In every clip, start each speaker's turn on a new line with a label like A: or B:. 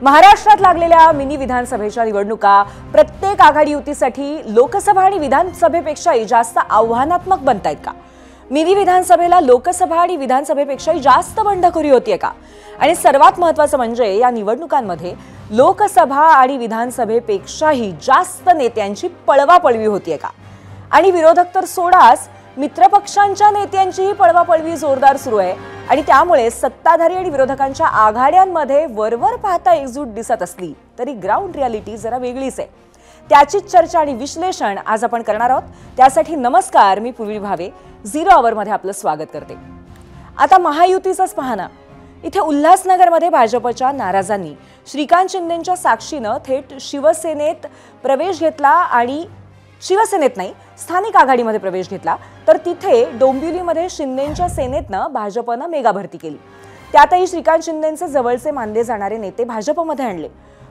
A: महाराष्ट्रात लागलेल्या मिनी विधानसभेच्या निवडणुका प्रत्येक आघाडी युतीसाठी लोकसभा आणि विधानसभेपेक्षाही जास्त आव्हानात्मक बनतायत का? मिनी विधानसभेला लोकसभा आणि विधानसभेपेक्षाही जास्त बंडखोरी होतीये का? आणि सर्वात महत्त्वाचं म्हणजे या निवडणुकांमध्ये लोकसभा आणि विधानसभेपेक्षाही जास्त नेत्यांची पळवापळवी होतीये का? आणि विरोधक तर सोडाच, मित्रपक्षांच्या नेत्यांचीही पळवापळवी जोरदार सुरू आहे आणि त्यामुळे सत्ताधारी आणि विरोधकांच्या आघाड्यांमध्ये वरवर पाहता एकजूट दिसत असली तरी ग्राउंड रियालिटी जरा वेगळीच आहे। त्याचीच चर्चा आणि विश्लेषण आज आपण करणार आहोत। त्यासाठी नमस्कार, मी पूर्वी भावे झिरो आवर मध्ये आपलं स्वागत करते। आता महायुतीचाच पाहना, इथे उल्हासनगरमध्ये भाजपच्या नाराजांनी श्रीकांत शिंदेंच्या साक्षीनं थेट शिवसेनेत प्रवेश घेतला आणि शिवसेनेत नाही स्थानिक आघाडीमध्ये प्रवेश घेतला, तर तिथे डोंबिवलीमध्ये शिंदेंच्या सेनेतनं भाजपनं मेगा भरती केली। त्यातही श्रीकांत शिंदेंचे जवळचे मानले जाणारे नेते भाजपमध्ये आणले।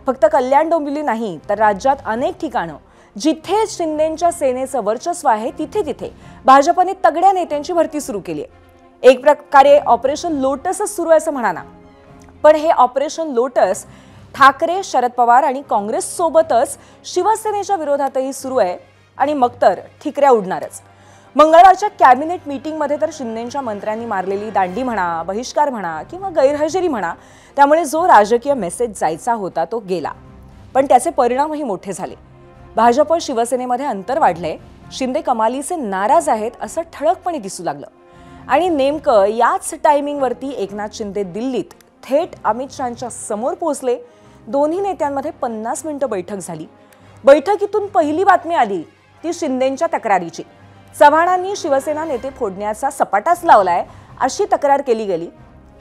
A: फक्त कल्याण डोंबिवली नाही तर राज्यात अनेक ठिकाणं जिथे शिंदेंच्या सेनेचं वर्चस्व आहे तिथे तिथे भाजपने तगड्या नेत्यांची भरती सुरू केली आहे। एक प्रकारे ऑपरेशन लोटसच सुरू आहे असं म्हणा ना, पण हे ऑपरेशन लोटस ठाकरे, शरद पवार आणि काँग्रेस सोबतच शिवसेनेच्या विरोधातही सुरू आहे आणि मग तर ठिकऱ्या उडणारच। मंगळवारच्या कॅबिनेट मीटिंगमध्ये तर शिंदेंच्या मंत्र्यांनी मारलेली दांडी म्हणा, बहिष्कार म्हणा किंवा गैरहजेरी म्हणा, त्यामुळे जो राजकीय मेसेज जायचा होता तो गेला, पण त्याचे परिणामही मोठे झाले। भाजप शिवसेनेमध्ये अंतर वाढलंय, शिंदे कमालीचे नाराज आहेत असं ठळकपणे दिसू लागलं। आणि नेमकं याच टायमिंगवरती एकनाथ शिंदे दिल्लीत थेट अमित शहांच्या समोर पोहोचले। दोन्ही नेत्यांमध्ये 50 मिनिटं बैठक झाली। बैठकीतून पहिली बातमी आली ती शिंदेंच्या तक्रारीची। चव्हाणांनी शिवसेना नेते फोडण्याचा सपाटाच लावलाय अशी तक्रार केली गेली।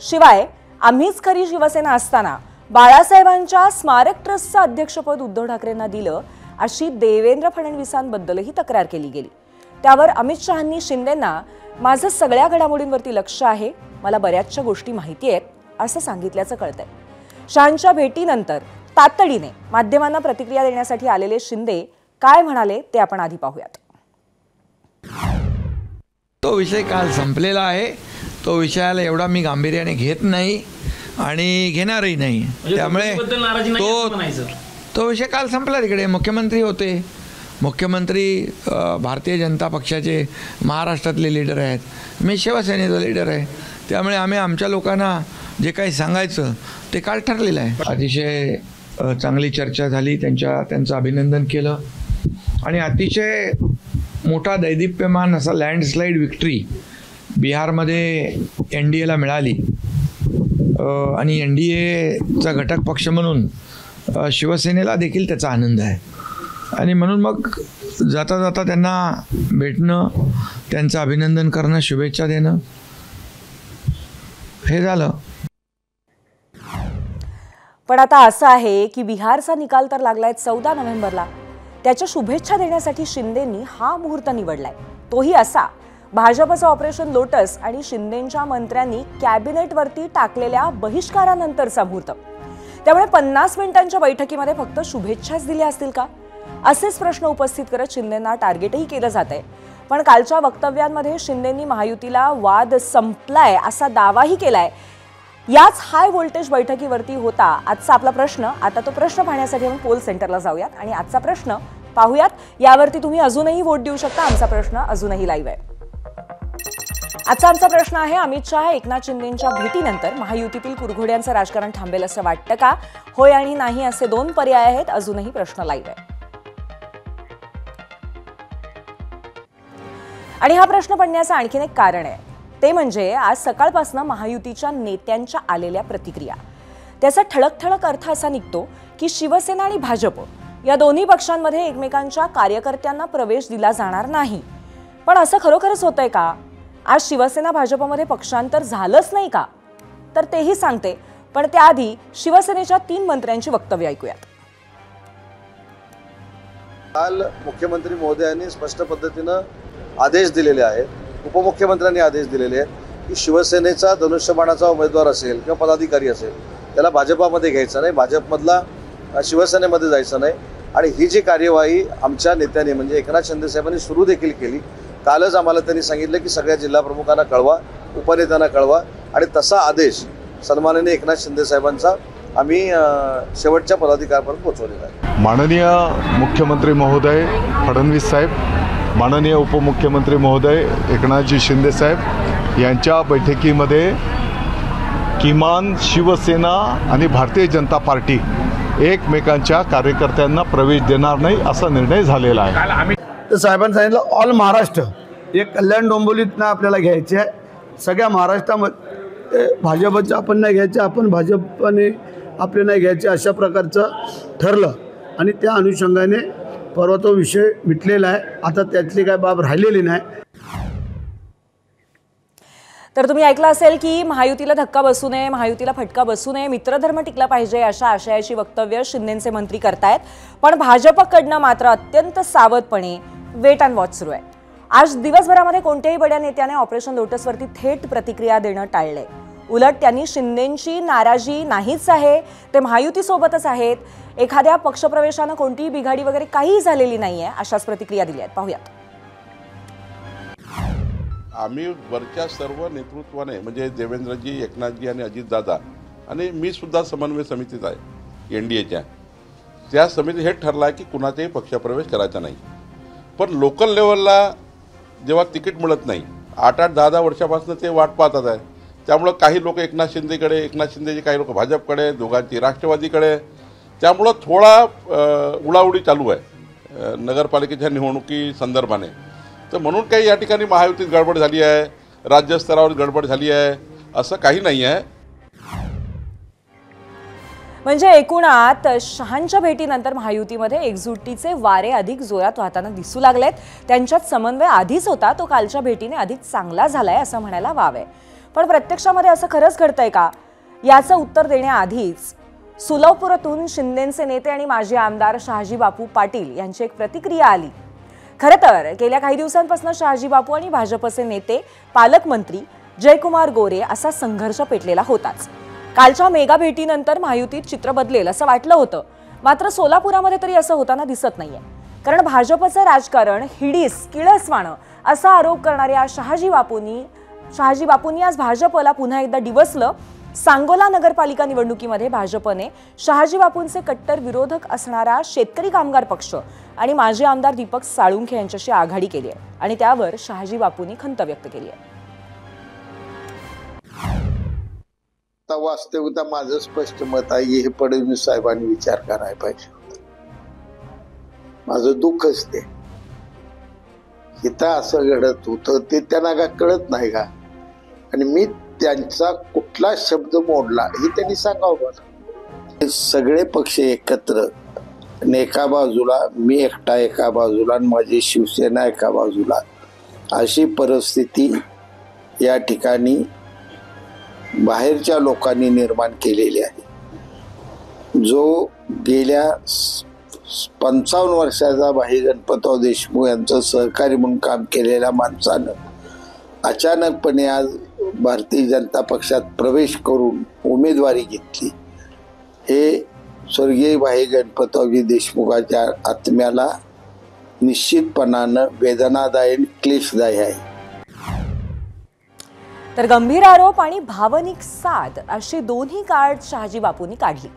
A: शिवाय आम्हीच खरी शिवसेना असताना बाळासाहेबांच्या स्मारक ट्रस्टचं अध्यक्षपद उद्धव ठाकरेंना दिलं अशी देवेंद्र फडणवीसांबद्दलही तक्रार केली गेली। त्यावर अमित शहांनी शिंदेंना माझं सगळ्या घडामोडींवरती लक्ष आहे, मला बऱ्याचशा गोष्टी माहिती आहेत असं सांगितल्याचं कळतंय। शहांच्या भेटीनंतर तातडीने माध्यमांना प्रतिक्रिया देण्यासाठी आलेले शिंदे काय म्हणाले ते आपण आधी पाहूयात।
B: तो विषय काल संपलेला आहे। तो विषयाला एवढा मी गांभीर्याने घेत नाही आणि घेणारही नाही। त्यामुळे तो विषय काल संपला। तिकडे मुख्यमंत्री होते, मुख्यमंत्री भारतीय जनता पक्षाचे महाराष्ट्रातले लीडर आहेत, मी शिवसेनेचा लीडर आहे, त्यामुळे आम्ही आमच्या लोकांना जे काही सांगायचं ते काल ठरलेलं आहे। अतिशय चांगली चर्चा झाली, त्यांचं अभिनंदन केलं आणि अतिशय मोठा दैदिप्यमान असा लँडस्लाईड विक्ट्री बिहारमध्ये NDAला मिळाली आणि NDAचा घटक पक्ष म्हणून शिवसेनेला देखील त्याचा आनंद आहे आणि म्हणून मग जाता जाता त्यांना भेटणं, त्यांचं अभिनंदन करणं, शुभेच्छा देणं हे झालं।
A: पण आता असं आहे की बिहारचा निकाल तर लागलाय 14 नोव्हेंबरला। त्याच्या शुभेच्छा देण्यासाठी शिंदेंनी हा मुहूर्त निवडलाय, तोही असा भाजपचं ऑपरेशन लोटस आणि शिंदेंच्या मंत्र्यांनी कॅबिनेटवरती टाकलेल्या बहिष्कारानंतरचा मुहूर्त। त्यामुळे 50 मिनिटांच्या बैठकीमध्ये फक्त शुभेच्छाच दिल्या असतील का, असेच प्रश्न उपस्थित करत शिंदेंना टार्गेटही केलं जात आहे। पण कालच्या वक्तव्यांमध्ये शिंदेंनी महायुतीला वाद संपलाय असा दावाही केलाय। याच हाय व्होल्टेज बैठकीवरती होता आजचा आपला प्रश्न। आता तो प्रश्न पाहण्यासाठी आपण पोल सेंटरला जाऊयात आणि आजचा प्रश्न पाहूयात। यावरती तुम्ही अजूनही वोट देऊ शकता। आमचा प्रश्न अजूनही लाईव्ह आहे। आजचा आमचा प्रश्न आहे, अमित शहा एकनाथ शिंदेंच्या भेटीनंतर महायुतीतील कुरघोड्यांचं राजकारण थांबेल असं वाटतं का? होय आणि नाही असे दोन पर्याय आहेत। अजूनही प्रश्न लाईव्ह आहे आणि हा प्रश्न पडण्याचं आणखीन एक कारण आहे, ते म्हणजे आज सकाळपासून महायुतीच्या नेत्यांच्या आलेल्या प्रतिक्रिया। त्याचा ठळक अर्थ असा निघतो की शिवसेना आणि भाजप या दोन्ही पक्षांमध्ये एकमेकांच्या कार्यकर्त्यांना प्रवेश दिला जाणार नाही। पण असं खरोखरच होतंय का? आज शिवसेना भाजपमध्ये पक्षांतर झालंच नाही का? तर तेही सांगते, पण त्याआधी शिवसेनेच्या 3 मंत्र्यांची वक्तव्य ऐकूयात।
C: काल मुख्यमंत्री महोदयांनी स्पष्ट पद्धतीनं आदेश दिलेले आहेत, उपमुख्यमंत्र्यांनी आदेश दिलेले आहेत की शिवसेनेचा धनुष्यबाणाचा उमेदवार असेल किंवा पदाधिकारी असेल त्याला भाजपामध्ये घ्यायचं नाही, भाजपमधला शिवसेनेमध्ये जायचं नाही। आणि ही जी कार्यवाही आमच्या नेत्यांनी म्हणजे एकनाथ शिंदे साहेबांनी सुरू देखील केली। कालच आम्हाला त्यांनी सांगितलं की सगळ्या जिल्हा प्रमुखांना कळवा, उपनेत्यांना कळवा आणि तसा आदेश सन्माननीय एकनाथ शिंदे साहेबांचा आम्ही शेवटच्या पदाधिकाऱ्यापर्यंत पोहोचवलेला आहे.
D: माननीय मुख्यमंत्री महोदय फडणवीस साहेब, माननीय उपमुख्यमंत्री महोदय एकनाथजी शिंदे साहेब यांच्या बैठकीमध्ये किमान शिवसेना आणि भारतीय जनता पार्टी एकमेकांच्या कार्यकर्त्यांना प्रवेश देणार नाही असा निर्णय झालेला आहे.
E: तर साहेबांनी सांगितलं ऑल महाराष्ट्र एक कल्याण डोंबिवलीतनं आपल्याला घ्यायचे आहे. सगळ्या महाराष्ट्रामध्ये भाजपचं आपण नाही घ्यायचं, आपण भाजपने आपले नाही घ्यायचे अशा प्रकारचं ठरलं आणि त्या अनुषंगाने परवा तो विषय मिटलेला आहे. आता त्यातली काय बाब राहिलेली नाही.
A: तर तुम्ही ऐकलं असेल की महायुतीला धक्का बसू नये, महायुतीला फटका बसू नये, मित्रधर्म टिकला पाहिजे अशा आशयाची वक्तव्य शिंदेचे मंत्री करतायत. पण भाजपकडनं मात्र अत्यंत सावधपणे वेट अँड वॉच सुरू आहे. आज दिवसभरामध्ये कोणत्याही बड्या नेत्याने ऑपरेशन लोटसवरती थेट प्रतिक्रिया देणं टाळलंय. उलट त्यांनी शिंदेंची नाराजी नाहीच आहे, ते महायुतीसोबतच आहेत, एखाद्या पक्षप्रवेशानं कोणतीही बिघाडी वगैरे काहीही झालेली नाहीये अशाच प्रतिक्रिया दिल्या आहेत. पाहूयात.
F: आम्ही वरच्या सर्व नेतृत्वाने म्हणजे देवेंद्रजी, एकनाथजी आणि अजितदादा आणि मी सुद्धा समन्वय समितीत आहे NDAच्या. त्या समितीत हे ठरलं आहे की कुणाचाही पक्षप्रवेश करायचा नाही. पण लोकल लेवलला जेव्हा तिकीट मिळत नाही, 8-8, 10-10 वर्षापासून ते वाट पाहतात आहे. त्यामुळं काही लोक एकनाथ शिंदेकडे, एकनाथ शिंदेचे काही लोक भाजपकडे, दोघांची राष्ट्रवादीकडे. त्यामुळं थोडा उडाउडी चालू आहे नगरपालिकेच्या निवडणुकी संदर्भाने. तर म्हणून काही या ठिकाणी महायुतीत गडबड झाली आहे, राज्यस्तरावर गडबड झाली आहे असं काही नाही आहे.
A: म्हणजे एकूणात शहांच्या भेटीनंतर महायुतीमध्ये एकजुटीचे वारे अधिक जोरात वाहताना दिसू लागलेत. त्यांच्यात समन्वय आधीच होता, तो कालच्या भेटीने अधिक चांगला झालाय असं म्हणायला वावय. पण प्रत्यक्षामध्ये असं खरंच घडतंय का याचं उत्तर देण्याआधीच सोलापूरातून शिंदेचे नेते आणि माजी आमदार शहाजी बापू पाटील यांची एक प्रतिक्रिया आली. खरं तर गेल्या काही दिवसांपासून शहाजी बापू आणि भाजपचे नेते, पालकमंत्री जयकुमार गोरे असा संघर्ष पेटलेला होताच. कालच्या मेगा भेटीनंतर महायुतीत चित्र बदलेल असं वाटलं होतं. मात्र सोलापुरामध्ये तरी असं होताना दिसत नाहीये. कारण भाजपचं राजकारण हिडीस किळसवाणं असा आरोप करणाऱ्या शहाजी बापूंनी आज भाजपला पुन्हा एकदा डिवसलं. सांगोला नगरपालिका निवडणुकीमध्ये भाजपने शहाजी बापूंचे कट्टर विरोधक असणारा शेतकरी कामगार पक्ष आणि माजी आमदार दीपक साळुंखे यांच्याशी आघाडी केली आहे आणि त्यावर शहाजी बापूंनी खंत व्यक्त केली आहे.
G: वास्तविकता माझं स्पष्ट मत आहे हे फडणवीस साहेबांनी विचार करायला पाहिजे. माझं दुःखच ते इथं असं घडत होतं ते त्यांना का कळत नाही का. आणि मी त्यांचा कुठला शब्द मोडला हे त्यांनी सांगावं. सगळे पक्ष एकत्र आणि एका बाजूला मी एकटा एका बाजूला आणि माझी शिवसेना एका बाजूला अशी परिस्थिती या ठिकाणी बाहेरच्या लोकांनी निर्माण केलेली आहे. जो गेल्या 55 वर्षाचा भाई गणपतराव देशमुख यांचं सहकारी म्हणून काम केलेल्या माणसानं अचानकपणे आज भारतीय जनता पक्षात प्रवेश करून उमेदवारी घेतली, हे स्वर्गीय भाई गणपतरावजी देशमुखाच्या आत्म्याला निश्चितपणानं वेदनादायी आणि क्लेशदायी आहे.
A: तर गंभीर आरोप आणि भावनिक साध अशी दोन्ही कार्ड शहाजी बापूंनी काढली.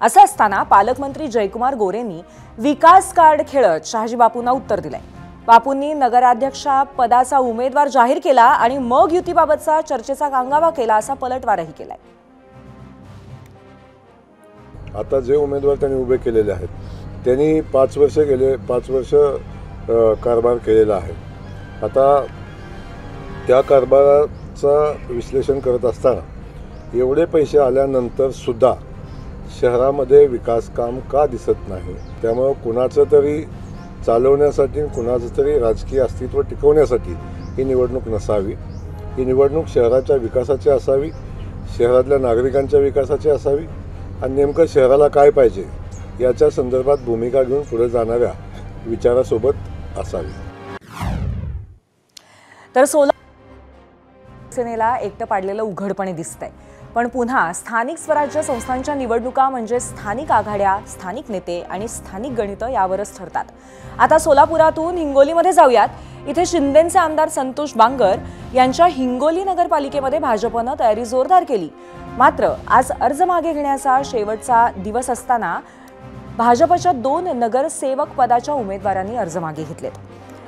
A: असं असताना पालकमंत्री जयकुमार गोरेंनी विकास कार्ड खेळत शहाजी बापूंना उत्तर दिलंय. बापूंनी नगराध्यक्षा पदाचा उमेदवार जाहीर केला आणि मग युतीबाबतचा चर्चेचा गांगावा केला असा पलटवारही केलाय.
H: आता जे उमेदवार त्यांनी उभे केलेले आहेत त्यांनी 5 वर्ष कारभार केलेला आहे. आता त्या कारभाराचं विश्लेषण करत असताना एवढे पैसे आल्यानंतर सुद्धा शहरामध्ये विकास काम का दिसत नाही. त्यामुळे कुणाचं तरी चालवण्यासाठी, कुणाचं तरी राजकीय अस्तित्व टिकवण्यासाठी ही निवडणूक नसावी. ही निवडणूक शहराच्या विकासाची असावी, शहरातल्या नागरिकांच्या विकासाची असावी आणि नेमकं शहराला काय पाहिजे याच्या संदर्भात भूमिका घेऊन पुढे जाणाऱ्या विचारासोबत असावी.
A: तर सेनेला एकटं पाडलेलं उघडपणे दिसतंय. पण पुन्हा स्थानिक स्वराज्य संस्थांच्या निवडणुका म्हणजे स्थानिक आघाड्या, स्थानिक नेते आणि स्थानिक गणितं यावरच ठरतात. आता सोलापुरातून हिंगोलीमध्ये जाऊयात. इथे शिंदेचे आमदार संतोष बांगर यांच्या हिंगोली नगरपालिकेमध्ये भाजपनं तयारी जोरदार केली. मात्र आज अर्ज मागे घेण्याचा शेवटचा दिवस असताना भाजपच्या 2 नगरसेवक पदाच्या उमेदवारांनी अर्ज मागे घेतलेत.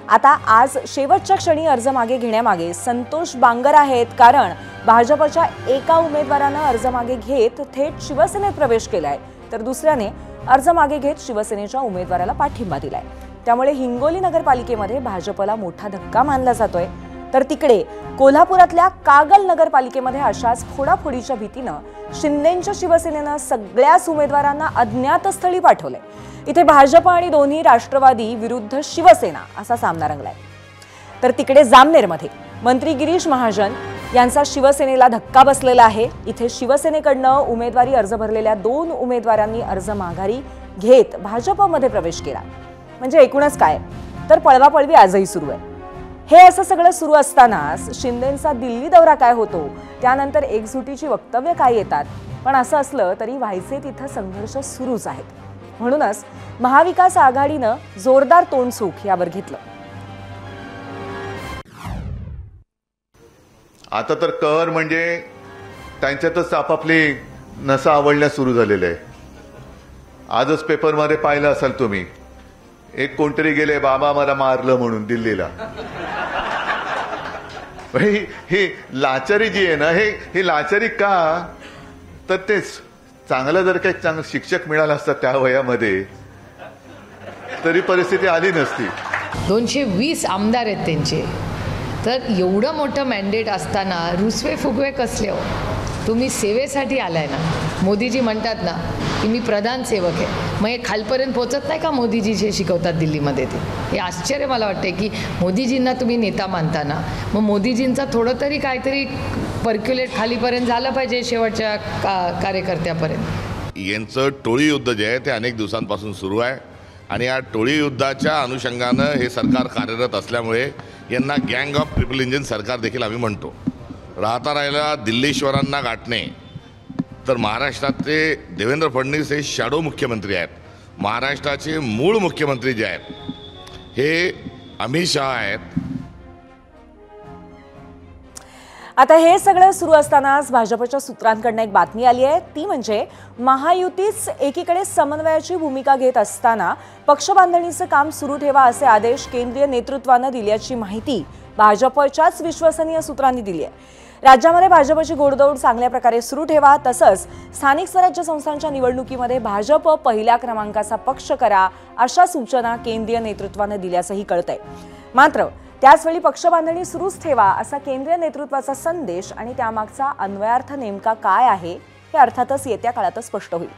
A: आता आज शेवटच्या क्षणी अर्ज मागे घेण्यामागे संतोष बांगर आहेत, कारण भाजपच्या एका उमेदवारानं अर्ज मागे घेत थेट शिवसेनेत प्रवेश केलाय, तर दुसऱ्याने अर्ज मागे घेत शिवसेनेच्या उमेदवाराला पाठिंबा दिलाय. त्यामुळे हिंगोली नगरपालिकेमध्ये भाजपला मोठा धक्का मानला जातोय. तर तिकडे कोल्हापुरातल्या कागल नगरपालिकेमध्ये अशाच फोडाफोडीच्या भीतीनं शिंदेंच्या शिवसेनेनं सगळ्याच उमेदवारांना अज्ञात स्थळी पाठवलंय. इथे भाजप आणि दोन्ही राष्ट्रवादी विरुद्ध शिवसेना असा सामना रंगलाय. तर तिकडे जामनेरमध्ये मंत्री गिरीश महाजन यांचा शिवसेनेला धक्का बसलेला आहे. इथे शिवसेनेकडनं उमेदवारी अर्ज भरलेल्या 2 उमेदवारांनी अर्ज माघारी घेत भाजपमध्ये प्रवेश केला. म्हणजे एकूणच काय तर पळवापळवी आजही सुरू आहे. हे असं सगळं सुरू असतानाच शिंदेंचा दिल्ली दौरा काय होतो, त्यानंतर एकजुटीची वक्तव्य काय येतात. पण असं असलं तरी व्हायचे तिथं संघर्ष सुरूच आहेत. म्हणूनच महाविकास आघाडीनं जोरदार तोंडसुख यावर घेतलं.
D: आता तर कहर म्हणजे त्यांच्यातच आपापली नसा आवडण्यास सुरू झालेले आहे. आजच पेपरमध्ये पाहिलं असाल तुम्ही, एक कोणतरी गेले बाबा मला मारलं म्हणून दिल्लीला. ही लाचारी जी आहे ना, ही लाचारी का, तर तेच चांगलं जर काही चांगलं शिक्षक मिळालं असतं त्या वयामध्ये तरी परिस्थिती आली नसती.
I: 220 आमदार आहेत त्यांचे, तर एवढं मोठं मॅन्डेट असताना रुसवे फुगवे कसले हो. तुम्ही सेवेसाठी आलाय ना. मोदीजी म्हणतात ना की मी प्रधान सेवक आहे, मग हे खालपर्यंत पोचत नाही का मोदीजी जे शिकवतात दिल्लीमध्ये ते. हे आश्चर्य मला वाटते की मोदीजींना तुम्ही नेता मानताना मग मोदीजींचा थोडं तरी काहीतरी पर्क्युलेट खालीपर्यंत झालं पाहिजे शेवटच्या कार्यकर्त्यापर्यंत.
J: यांचं टोळी युद्ध जे आहे ते अनेक दिवसांपासून सुरू आहे आणि या टोळी युद्धाच्या अनुषंगानं हे सरकार कार्यरत असल्यामुळे यांना गँग ऑफ ट्रिपल इंजिन सरकार देखील आम्ही म्हणतो. राहता राहिला दिल्लीश्वरांना गाठणे, तर महाराष्ट्रातले देवेंद्र फडणवीस हे शॅडो मुख्यमंत्री आहेत. महाराष्ट्राचे मूळ मुख्यमंत्री जे आहेत हे अमित शहा आहेत.
A: आता हे सगळं सुरू असतानाच भाजपच्या सूत्रांकडून एक बातमी आली आहे. ती म्हणजे महायुतीच एकीकडे समन्वयाची भूमिका घेत असताना पक्षबांधणीचं काम सुरू ठेवा असे आदेश केंद्रीय नेतृत्वानं दिल्याची माहिती भाजपच्याच विश्वसनीय सूत्रांनी दिली आहे. राज्यामध्ये भाजपची घोडदौड चांगल्या प्रकारे सुरू ठेवा, तसंच स्थानिक स्वराज्य संस्थांच्या निवडणुकीमध्ये भाजप पहिल्या क्रमांकाचा पक्ष करा अशा सूचना केंद्रीय नेतृत्वानं दिल्याचंही कळतंय. मात्र त्याचवेळी पक्षबांधणी सुरूच ठेवा असा केंद्रीय नेतृत्वाचा संदेश आणि त्यामागचा अन्वयार्थ नेमका काय आहे हे अर्थातच येत्या काळातच स्पष्ट होईल.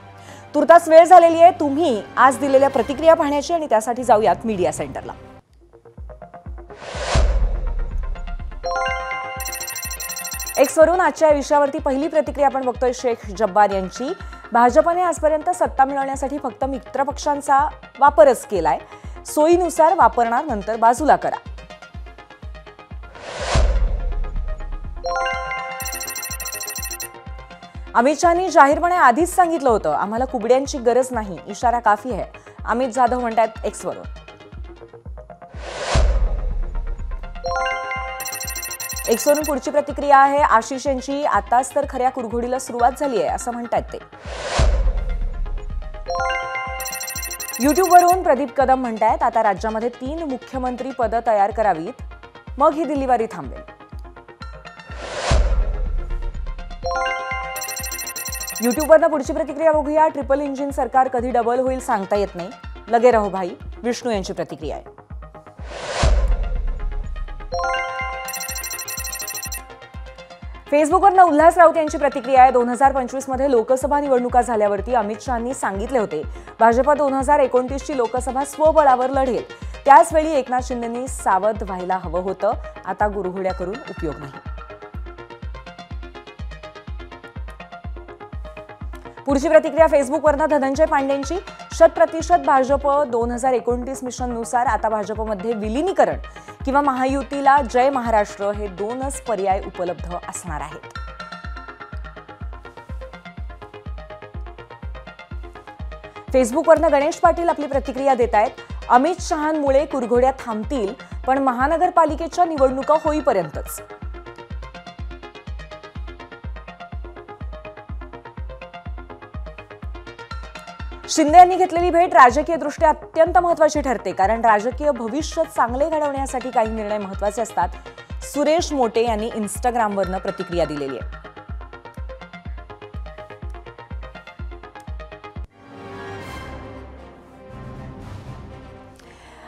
A: तुर्तास वेळ झालेली आहे तुम्ही आज दिलेल्या प्रतिक्रिया पाहण्याची, आणि त्यासाठी जाऊयात मीडिया सेंटरला. एक्सवरून आजच्या विषयावरती पहिली प्रतिक्रिया आपण बघतोय शेख जब्बार यांची. भाजपने आजपर्यंत सत्ता मिळवण्यासाठी फक्त मित्रपक्षांचा वापरच केलाय, सोयीनुसार वापरणार नंतर बाजूला करा. अमित शहानी जाहीरपणे आधीच सांगितलं होतं आम्हाला कुबड्यांची गरज नाही, इशारा काफी आहे, अमित जाधव म्हणतात एक्सवरून. एक्सवरून पुढची प्रतिक्रिया आहे आशिष यांची. आताच तर खऱ्या कुरघोडीला सुरुवात झाली आहे असं म्हणतात ते. युट्यूबवरून प्रदीप कदम म्हणतायत आता राज्यामध्ये 3 मुख्यमंत्री पदं तयार करावीत, मग ही दिल्लीवारी थांबेल. युट्यूबवरनं पुढची प्रतिक्रिया बघूया. ट्रिपल इंजिन सरकार कधी डबल होईल सांगता येत नाही, लगे रहो भाई, विष्णू यांची प्रतिक्रिया आहे. फेसबुकवरनं उल्हास राऊत यांची प्रतिक्रिया आहे. 2025 मध्ये लोकसभा निवडणुका झाल्यावरती अमित शहांनी सांगितले होते भाजप 2029 ची लोकसभा स्वबळावर लढेल, त्याचवेळी एकनाथ शिंदेंनी सावध व्हायला हवं होतं, आता गुरघोड्या करून उपयोग नाही. पुढची प्रतिक्रिया फेसबुकवरनं धनंजय पांडेंची. 100% भाजप 2029 मिशननुसार आता भाजपमध्ये विलिनीकरण किंवा महायुतीला जय महाराष्ट्र हे 2च पर्याय उपलब्ध असणार आहेत. फेसबुकवरनं गणेश पाटील आपली प्रतिक्रिया देत आहेत. अमित शहांमुळे कुरघोड्या थांबतील, पण महानगरपालिकेच्या निवडणुका होईपर्यंतच. शिंदे यांनी घेतलेली भेट राजकीयदृष्ट्या अत्यंत महत्त्वाची ठरते, कारण राजकीय भविष्य चांगले घडवण्यासाठी काही निर्णय महत्त्वाचे असतात. सुरेश मोटे यांनी इंस्टाग्रामवरनं प्रतिक्रिया दिलेली आहे.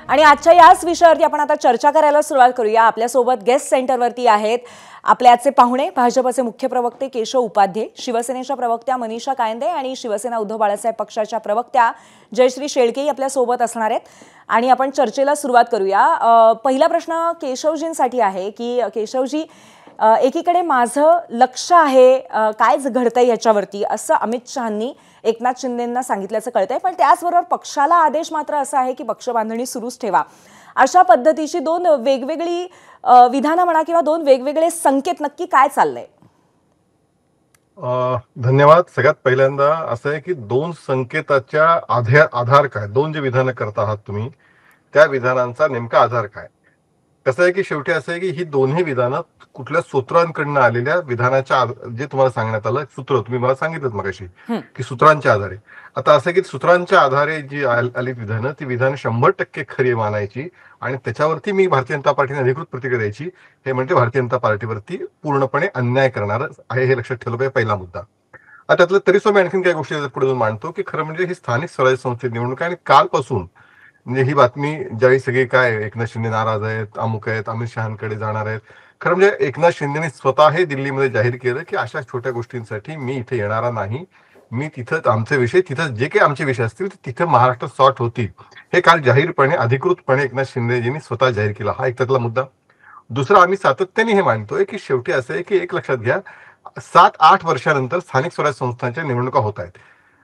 A: आणि आजच्या याच विषयावरती आपण आता चर्चा करायला सुरुवात करूया. आपल्यासोबत गेस्ट सेंटरवरती आहेत आपले आजचे पाहुणे, भाजपचे मुख्य प्रवक्ते केशव उपाध्ये, शिवसेनेच्या प्रवक्त्या मनीषा कायंदे आणि शिवसेना उद्धव बाळासाहेब पक्षाच्या प्रवक्त्या जयश्री शेळकेही आपल्यासोबत असणार आहेत. आणि आपण चर्चेला सुरुवात करूया. पहिला प्रश्न केशवजींसाठी आहे की केशवजी, एकीकडे माझं लक्ष आहे काय घडतंय याच्यावरती असं अमित शहांनी एकनाथ शिंदेंना सांगितल्याचं कळतंय, पण त्याचबरोबर पक्षाला आदेश मात्र असा आहे की पक्षबांधणी सुरूच ठेवा. अशा पद्धतीची दोन वेगवेगळी विधानं म्हणा किंवा दोन वेगवेगळे संकेत, नक्की काय चाललंय?
H: धन्यवाद. सगळ्यात पहिल्यांदा असं आहे की दोन संकेताच्या आधार काय, दोन जे विधानं करत आहात तुम्ही त्या विधानांचा नेमका आधार काय? कसं आहे की शेवटी असं आहे की ही दोन्ही विधानं कुठल्या सूत्रांकडनं आलेल्या विधानाच्या जे तुम्हाला सांगण्यात आलं सूत्र तुम्ही मला सांगितलं मगाशी की सूत्रांच्या आधारे. आता असं की सूत्रांच्या आधारे जी आली विधानं ती विधानं 100% खरी मानायची आणि त्याच्यावरती मी भारतीय जनता पार्टीने अधिकृत प्रतिक्रिया द्यायची. हे म्हणजे भारतीय जनता पार्टीवरती पूर्णपणे अन्याय करणार आहे हे लक्षात ठेवलं पाहिजे, पहिला मुद्दा. आता त्यातलं तरी मी आणखीन काही गोष्टी पुढे जाऊन मांडतो की खरं म्हणजे ही स्थानिक स्वराज्य संस्थेत निवडणूक आहे आणि कालपासून म्हणजे ही बातमी ज्यावेळी सगळी काय एकनाथ शिंदे नाराज आहेत, अमुक आहेत, अमित शहांकडे जाणार आहेत, खरं म्हणजे एकनाथ शिंदेने स्वतः हे दिल्लीमध्ये जाहीर केलं की अशा छोट्या गोष्टींसाठी मी इथे येणारा नाही, मी तिथं आमचे विषय तिथं जे काही आमचे विषय असतील तिथं महाराष्ट्रात सॉर्ट होतील, हे काल जाहीरपणे अधिकृतपणे एकनाथ शिंदेजींनी स्वतः जाहीर केला. हा एक त्यातला मुद्दा. दुसरा, आम्ही सातत्याने हे मांडतोय की शेवटी असं आहे की एक लक्षात घ्या, 7-8 वर्षानंतर स्थानिक स्वराज्य संस्थांच्या निवडणुका होत आहेत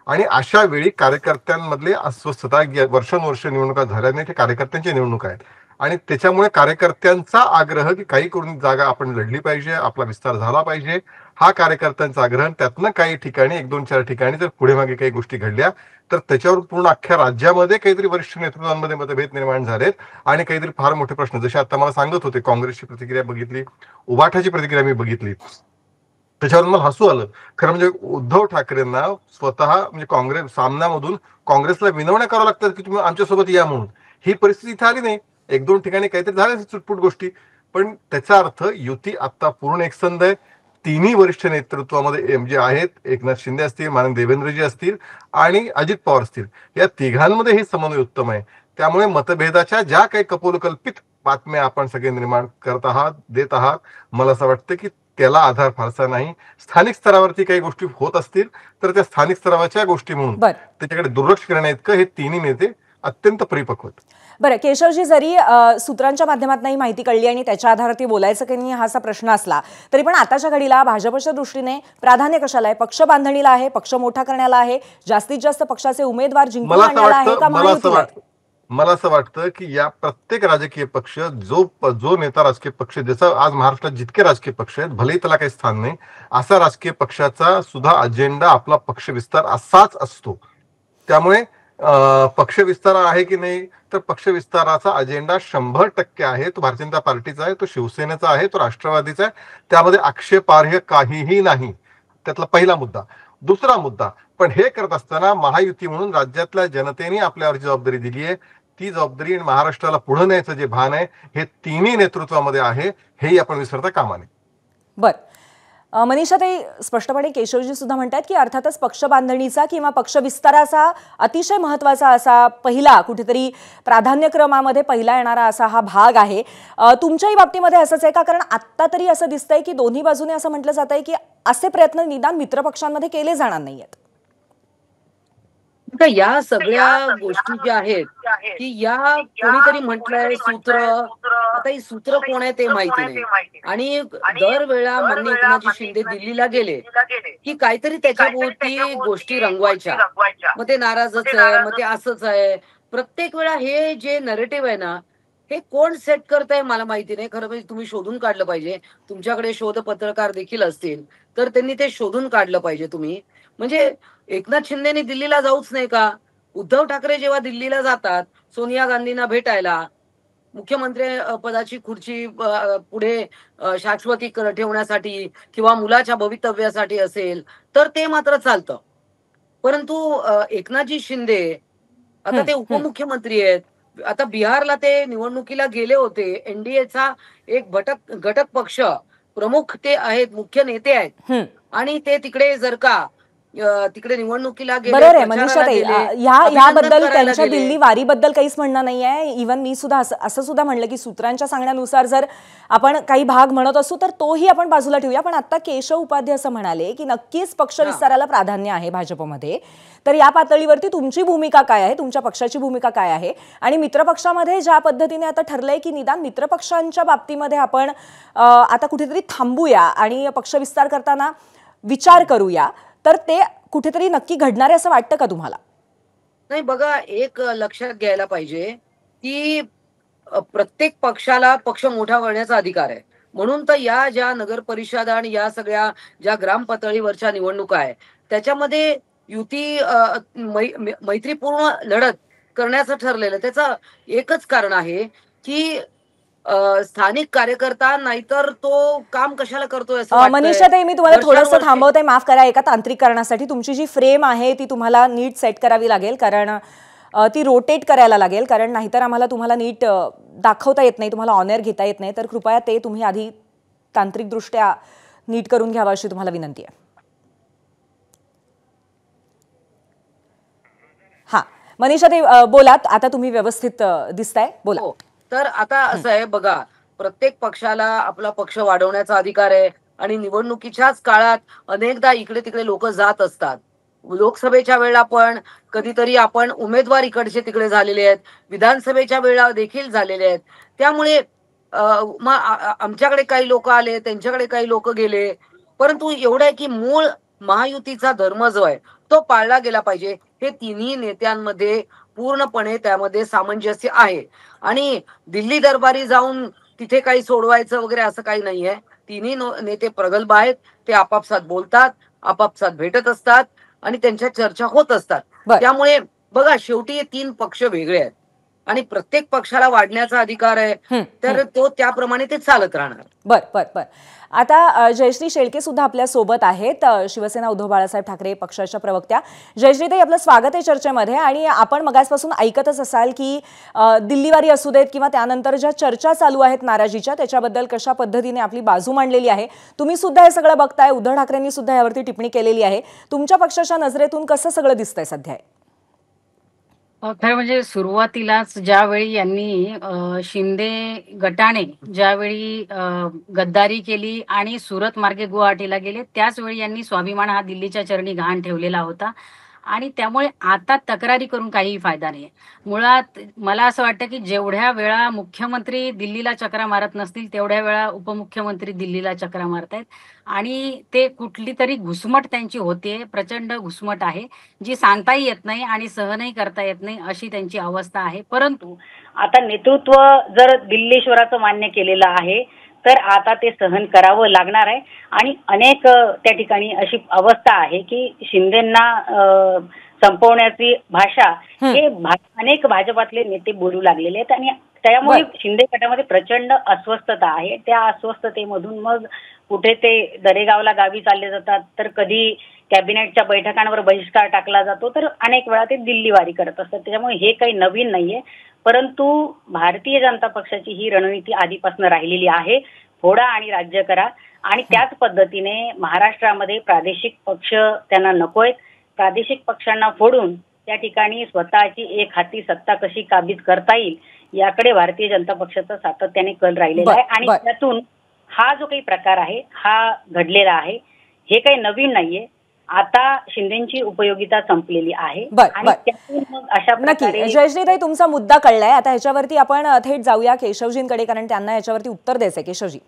H: आणि अशा वेळी कार्यकर्त्यांमधले अस्वस्थता वर्षानुवर्ष निवडणुका झाल्या नाही, ते कार्यकर्त्यांच्या निवडणुका आहेत आणि त्याच्यामुळे कार्यकर्त्यांचा आग्रह की काही करून जागा आपण लढली पाहिजे, आपला विस्तार झाला पाहिजे, हा कार्यकर्त्यांचा आग्रह. त्यातनं काही ठिकाणी 1-2-4 ठिकाणी जर पुढे मागे काही गोष्टी घडल्या तर त्याच्यावर पूर्ण अख्ख्या राज्यामध्ये काहीतरी वरिष्ठ नेतृत्वांमध्ये मतभेद निर्माण झालेत आणि काहीतरी फार मोठे प्रश्न, जसे आता मला सांगत होते काँग्रेसची प्रतिक्रिया बघितली, उबाठाची प्रतिक्रिया मी बघितली, त्याच्यावर मला हसू आलं. खरं म्हणजे उद्धव ठाकरेंना स्वतः म्हणजे काँग्रेस सामन्यामधून काँग्रेसला विनवण्या कराव्या लागतात की तुम्ही आमच्यासोबत या म्हणून. ही परिस्थिती इथे आली नाही, 1-2 ठिकाणी काहीतरी झाले चुटपुट गोष्टी, पण त्याचा अर्थ युती आता पूर्ण एकसंध आहे. तिन्ही वरिष्ठ नेतृत्वामध्ये जे आहेत, एकनाथ शिंदे असतील, माननीय देवेंद्रजी असतील आणि अजित पवार असतील, या तिघांमध्ये हे समन्वय उत्तम आहे. त्यामुळे मतभेदाच्या ज्या काही कपोलकल्पित बातम्या आपण सगळे निर्माण करत आहात, देत आहात, मला असं वाटतं की त्याला आधार फारसा नाही. स्थानिक स्तरावरती काही गोष्टी होत असतील तर त्या स्थानिक स्तरावरच्या गोष्टी म्हणून त्याच्याकडे दुर्लक्ष करण्याइतकं हे तिन्ही नेते अत्यंत परिपक्व आहेत.
A: बरं केशवजी, जरी सूत्रांच्या माध्यमातून ही माहिती कळली आणि त्याच्या आधारावरती बोलायचं की नाही हा असा प्रश्न असला तरी पण आताच्या घडीला भाजपच्या दृष्टीने प्राधान्य कशाला आहे? पक्ष बांधणीला आहे, पक्ष मोठा करण्याला आहे, जास्तीत जास्त पक्षाचे उमेदवार जिंकून आणण्याला आहे का महायुतीला?
H: मला असं वाटतं की या प्रत्येक राजकीय पक्ष जो नेता राजकीय पक्ष, जसं आज महाराष्ट्रात जितके राजकीय पक्ष आहेत भलेही त्याला काही स्थान नाही, असा राजकीय पक्षाचा सुद्धा अजेंडा आपला पक्ष विस्तार असाच असतो. त्यामुळे पक्ष विस्तार आहे की नाही तर पक्ष विस्ताराचा अजेंडा 100% आहे. तो भारतीय जनता पार्टीचा आहे, तो शिवसेनेचा आहे, तो राष्ट्रवादीचा आहे, त्यामध्ये आक्षेपार्ह काहीही नाही. त्यातला पहिला मुद्दा. दुसरा मुद्दा, पण हे करत असताना महायुती म्हणून राज्यातल्या जनतेने आपल्यावर जबाबदारी दिली आहे, ती जबाबदारी महाराष्ट्राला पुढे न्यायचं जे भान आहे हे तिन्ही नेतृत्वामध्ये आहे, हेही आपण विसरता कामा नये.
A: बरं मनीषा ताई, स्पष्टपणे केशवजी सुद्धा म्हणतात की अर्थातच पक्ष बांधणीचा किंवा पक्ष विस्ताराचा अतिशय महत्त्वाचा असा पहिला कुठेतरी प्राधान्यक्रमामध्ये पहिला येणारा असा हा भाग आहे. तुमच्याही बाबतीमध्ये असंच आहे का? कारण आत्ता तरी असं दिसतंय की दोन्ही बाजूने असं म्हटलं जात आहे की असे प्रयत्न निदान मित्रपक्षांमध्ये केले जाणार नाहीयेत.
K: या सगळ्या गोष्टी ज्या आहेत की या कोणीतरी म्हटलंय सूत्र, आता ही सूत्र कोण आहे ते माहिती नाही आणि दरवेळा माननीय एकनाथजी शिंदे दिल्लीला गेले की काहीतरी त्याच्याभोवती गोष्टी रंगवायच्या, मग ते नाराजच आहे, मग ते असंच आहे. प्रत्येक वेळा हे जे नरेटिव्ह आहे ना, हे कोण सेट करताय मला माहिती नाही. खरं म्हणजे तुम्ही शोधून काढलं पाहिजे, तुमच्याकडे शोध पत्रकार देखील असतील तर त्यांनी ते शोधून काढलं पाहिजे तुम्ही. म्हणजे एकनाथ शिंदेनी दिल्लीला जाऊच नाही का? उद्धव ठाकरे जेव्हा दिल्लीला जातात सोनिया गांधींना भेटायला, मुख्यमंत्री पदाची खुर्ची पुढे शाश्वती ठेवण्यासाठी किंवा मुलाच्या भवितव्यासाठी असेल तर ते मात्र चालतं. परंतु एकनाथजी शिंदे आता ते उपमुख्यमंत्री आहेत. आता बिहारला ते निवडणुकीला गेले होते. एनडीएचा एक घटक पक्ष प्रमुख ते आहेत, मुख्य नेते आहेत आणि ते तिकडे जर का तिकडे निवडणुकीला गेले,
A: बरोबर आहे मनीषा ताई, ह्याबद्दल त्यांच्या दिल्ली वारीबद्दल काहीच म्हणणं नाही आहे. इव्हन मी सुद्धा असं सुद्धा म्हणलं की सूत्रांच्या सांगण्यानुसार जर आपण काही भाग म्हणत असू तर तोही आपण बाजूला ठेवूया. पण आता केशव उपाध्ये असं म्हणाले की नक्कीच पक्ष विस्ताराला प्राधान्य आहे भाजपमध्ये. तर या पातळीवरती तुमची भूमिका काय आहे, तुमच्या पक्षाची भूमिका काय आहे, आणि मित्रपक्षामध्ये ज्या पद्धतीने आता ठरलंय की निदान मित्रपक्षांच्या बाबतीमध्ये आपण आता कुठेतरी थांबूया आणि पक्ष विस्तार करताना विचार करूया, तर ते कुठेतरी नक्की घडणार आहे असं वाटतं का तुम्हाला?
K: नाही बघा, एक लक्षात घ्यायला पाहिजे की प्रत्येक पक्षाला पक्ष मोठा करण्याचा अधिकार आहे. म्हणून तर या ज्या नगर परिषद आणि या सगळ्या ज्या ग्राम पातळीवरच्या निवडणुका आहे त्याच्यामध्ये युती मैत्रीपूर्ण लढत करण्याचं ठरलेलं. त्याचं एकच कारण आहे की स्थानिक कार्यकर्ता, नाहीतर तो काम कशाला करतोय असं वाटतंय.
A: मनीषा ताई, मी तुम्हाला थोडंसं थांबवते, माफ करा. एका तांत्रिकरणासाठी तुमची जी फ्रेम आहे ती तुम्हाला नीट सेट करावी लागेल, कारण ती रोटेट करायला लागेल, कारण नाहीतर आम्हाला तुम्हाला नीट दाखवता येत नाही, तुम्हाला ऑनर घेता येत नाही. तर कृपया ते तुम्ही आधी तांत्रिकदृष्ट्या नीट करून घ्यावं अशी तुम्हाला विनंती आहे. हा मनीषा ताई बोलात, आता तुम्ही व्यवस्थित दिसताय, बोला.
K: तर आता असं आहे बघा, प्रत्येक पक्षाला आपला पक्ष वाढवण्याचा अधिकार आहे आणि निवडणुकीच्याच काळात अनेकदा इकडे तिकडे लोक जात असतात. लोकसभेच्या वेळेला पण कधीतरी आपण उमेदवार इकडचे तिकडे झालेले आहेत, विधानसभेच्या वेळेला देखील झालेले आहेत. त्यामुळे आमच्याकडे काही लोक आले, त्यांच्याकडे काही लोक गेले, परंतु एवढं आहे की मूळ महायुतीचा धर्म जो आहे तो पाळला गेला पाहिजे. हे तिन्ही नेत्यांमध्ये पूर्णपणे त्यामध्ये सामंजस्य आहे आणि दिल्ली दरबारी जाऊन तिथे काही सोडवायचं वगैरे असं काही नाहीये. तिन्ही नेते प्रगल्भ आहेत, ते आपापसात बोलतात, आपापसात भेटत असतात आणि त्यांच्या चर्चा होत असतात. त्यामुळे बघा, शेवटी हे तीन पक्ष वेगळे आहेत आणि प्रत्येक पक्षाला वाढण्याचा अधिकार आहे, तर तो त्याप्रमाणे ते चालत राहणार.
A: बर बर बर. आता जयश्री शेळके सुद्धा आपल्या सोबत आहेत, शिवसेना उद्धव बाळासाहेब ठाकरे पक्षाच्या प्रवक्त्या. जयश्री ताई, आपलं स्वागत आहे चर्चेमध्ये. आणि आपण मगासपासून ऐकतच असाल की दिल्लीवारी असू देत किंवा त्यानंतर ज्या चर्चा चालू आहेत नाराजीच्या, त्याच्याबद्दल कशा पद्धतीने आपली बाजू मांडलेली आहे. तुम्ही सुद्धा हे सगळं बघताय, उद्धव ठाकरेंनी सुद्धा यावरती टिप्पणी केलेली आहे. तुमच्या पक्षाच्या नजरेतून कसं सगळं दिसतंय सध्या?
L: खरं म्हणजे सुरुवातीलाच ज्यावेळी यांनी शिंदे गटाने ज्यावेळी गद्दारी केली आणि सुरत मार्गे गुवाहाटीला गेले, त्याच वेळी यांनी स्वाभिमान हा दिल्लीच्या चरणी गहाण ठेवलेला होता आणि त्यामुळे आता तक्रारी करून काहीही फायदा नाही. मुळात मला असं वाटतं की जेवढ्या वेळा मुख्यमंत्री दिल्लीला चक्रा मारत नसतील तेवढ्या वेळा उपमुख्यमंत्री दिल्लीला चक्रा मारतायत आणि ते कुठली तरी घुसमट त्यांची होते, प्रचंड घुसमट आहे जी सांगताही येत नाही आणि सहनही करता येत नाही, अशी त्यांची अवस्था आहे. परंतु आता नेतृत्व जर दिल्लीश्वराचं मान्य केलेलं आहे तर आता ते सहन करावं लागणार आहे आणि अनेक त्या ठिकाणी अशी अवस्था आहे की शिंदेंना संपवण्याची भाषा हे अनेक भाजपातले नेते बोलू लागलेले आहेत आणि त्यामुळे शिंदे गटामध्ये प्रचंड अस्वस्थता आहे. त्या अस्वस्थतेमधून मग कुठे ते दरेगावला गावी चालले जातात, तर कधी कॅबिनेटच्या बैठकांवर बहिष्कार टाकला जातो, तर अनेक वेळा ते दिल्लीवारी करत असतात. त्याच्यामुळे हे काही नवीन नाहीये, परंतु भारतीय जनता पक्षाची ही रणनीती आधीपासून राहिलेली आहे, फोडा आणि राज्य करा. आणि त्याच पद्धतीने महाराष्ट्रामध्ये प्रादेशिक पक्ष त्यांना नकोय, प्रादेशिक पक्षांना फोडून त्या ठिकाणी स्वतःची एक हाती सत्ता कशी काबीज करता येईल याकडे भारतीय जनता पक्षाचा सातत्याने कल राहिलेला आहे आणि त्यातून हा जो काही प्रकार आहे हा घडलेला आहे. हे काही नवीन नाहीये. आता शिंदेची उपयोगिता संपलेली आहे आणि त्यातून मग अशा प्रकारे.
A: जयश्री ताई, तुमचा मुद्दा कळलाय. आता ह्याच्यावरती आपण थेट जाऊया केशवजींकडे, कारण त्यांना याच्यावरती उत्तर द्यायचंय. केशवजी,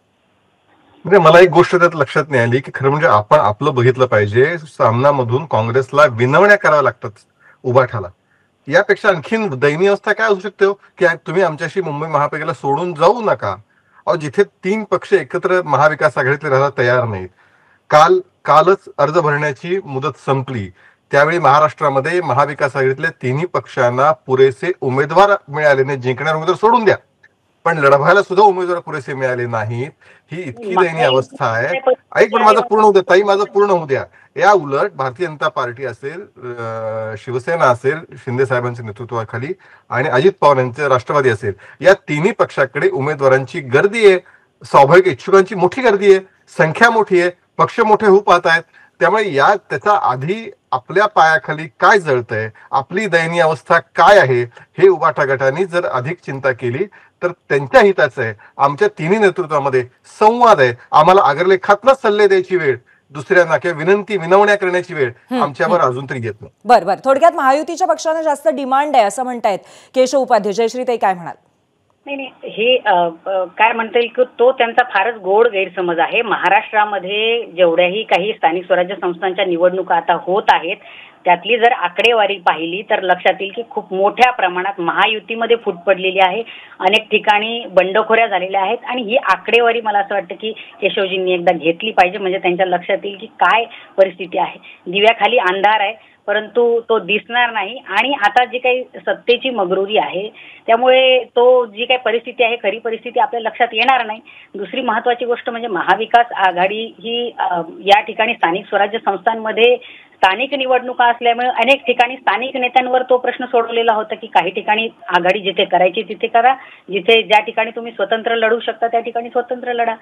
H: म्हणजे मला एक गोष्ट त्यात लक्षात नाही आली की खरं म्हणजे आपण आपलं बघितलं पाहिजे. सामनामधून काँग्रेसला विनवण्या कराव्या लागतात उभाठाला. यापेक्षा आणखीन दयनीय अवस्था काय होऊ शकते की तुम्ही आमच्याशी मुंबई महापालिकेला सोडून जाऊ नका. अहो, जिथे तीन पक्ष एकत्र महाविकास आघाडीतले राहायला तयार नाहीत. कालच अर्ज भरण्याची मुदत संपली, त्यावेळी महाराष्ट्रामध्ये महाविकास आघाडीतल्या तिन्ही पक्षांना पुरेसे उमेदवार मिळाले नाही. जिंकणारे उमेदवार सोडून द्या, पण लढवायला सुद्धा उमेदवार पुरेसे मिळाले नाहीत. ही इतकी दयनीय अवस्था आहे. ऐक पण माझं पूर्ण होऊ द्या ताई, माझं पूर्ण होऊ द्या. या उलट भारतीय जनता पार्टी असेल, शिवसेना असेल शिंदे साहेबांच्या नेतृत्वाखाली, आणि अजित पवार यांचे राष्ट्रवादी असेल, या तिन्ही पक्षाकडे उमेदवारांची गर्दी आहे, स्वाभाविक इच्छुकांची मोठी गर्दी आहे, संख्या मोठी आहे, पक्ष मोठे होऊ पाहत आहेत. त्यामुळे त्याचा आधी आपल्या पायाखाली काय जळतंय, आपली दयनीय अवस्था काय आहे, हे उभाटा गटांनी जर अधिक चिंता केली तर त्यांच्या हिताचं आहे. आमच्या तिन्ही नेतृत्वामध्ये संवाद आहे. आम्हाला अग्रलेखातनच सल्ले द्यायची वेळ, दुसऱ्यांना किंवा विनवण्या करण्याची वेळ आमच्यावर अजून तरी येत नाही.
A: बरं, थोडक्यात महायुतीच्या पक्षाने जास्त डिमांड आहे असं म्हणतायत केशव उपाध्ये. जयश्रीताई काय म्हणाल?
L: नाही, हे काय म्हणता येईल की तो त्यांचा फारच गोड गैरसमज आहे. महाराष्ट्रामध्ये जेवढ्याही काही स्थानिक स्वराज्य संस्थांच्या निवडणुका आता होत आहेत, त्यातली जर आकडेवारी पाहिली तर लक्षात येईल की खूप मोठ्या प्रमाणात महायुतीमध्ये फूट पडलेली आहे. अनेक ठिकाणी बंडखोऱ्या झालेल्या आहेत आणि ही आकडेवारी मला असं वाटतं की केशवजींनी एकदा घेतली पाहिजे, म्हणजे त्यांच्या लक्षात येईल की काय परिस्थिती आहे. दिव्याखाली अंधार आहे परंतु तो दिसणार नाही. आणि आता जी काही सत्तेची मगरुरी आहे त्यामुळे तो जी काही परिस्थिती आहे, खरी परिस्थिती आपल्या लक्षात येणार नाही. दुसरी महत्वाची गोष्ट म्हणजे महाविकास आघाडी ही या ठिकाणी स्थानिक स्वराज्य संस्थांमध्ये स्थानिक निवडणुका असल्यामुळे अनेक ठिकाणी स्थानिक नेत्यांवर तो प्रश्न सोडवलेला होता की काही ठिकाणी आघाडी जिथे करायची तिथे करा, जिथे ज्या ठिकाणी तुम्ही स्वतंत्र लढू शकता त्या ठिकाणी स्वतंत्र लढा.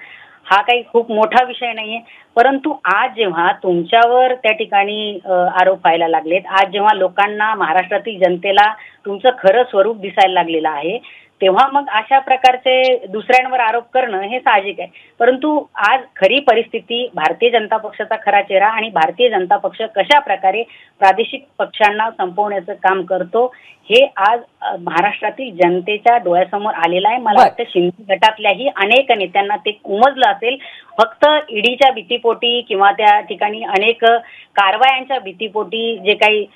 L: हा काही खूप मोठा विषय नाहीये. परंतु आज जेव्हा तुमच्यावर त्या ठिकाणी आरोप व्हायला लागलेत, आज जेव्हा लोकांना, महाराष्ट्रातील जनतेला तुमचं खरं स्वरूप दिसायला लागलेलं आहे, तेव्हा मग अशा प्रकारचे दुसऱ्यांवर आरोप करणं हे साहजिक आहे. परंतु आज खरी परिस्थिती, भारतीय जनता पक्षाचा खरा चेहरा आणि भारतीय जनता पक्ष कशा प्रकारे प्रादेशिक पक्षांना संपवण्याचं काम करतो हे आज महाराष्ट्रातील जनतेच्या डोळ्यासमोर आलेलं आहे. मला वाटतं शिंदे गटातल्याही अनेक नेत्यांना ते उमजलं असेल. फक्त ईडीच्या भीतीपोटी किंवा त्या ठिकाणी अनेक कारवायांच्या भीतीपोटी जे काही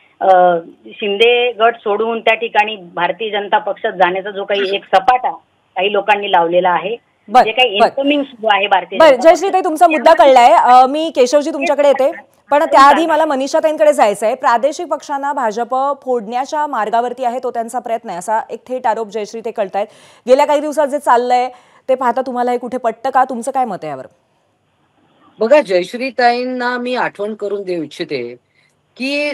L: शिंदे गट सोडून त्या ठिकाणी भारतीय जनता पक्षात जाण्याचा जो काही एक सपाटा काही लोकांनी लावलेला आहे, जे काही इन्कमिंग सुरू आहे भारतीय.
A: जयश्रीताई, तुमचा मुद्दा कळलाय. मी केशवजी तुमच्याकडे येते, पण त्याआधी मला मनीषाताईंकडे जायचं आहे. प्रादेशिक पक्षांना भाजप फोडण्याच्या मार्गावरती आहे, तो त्यांचा प्रयत्न आहे असा एक थेट आरोप जयश्री ते कळतायत. गेल्या काही दिवसात जे चाललंय ते पाहता तुम्हाला हे कुठे पटतं का? तुमचं काय मत आहे यावर?
K: बघा, जयश्रीताईंना मी आठवण करून देऊ इच्छिते की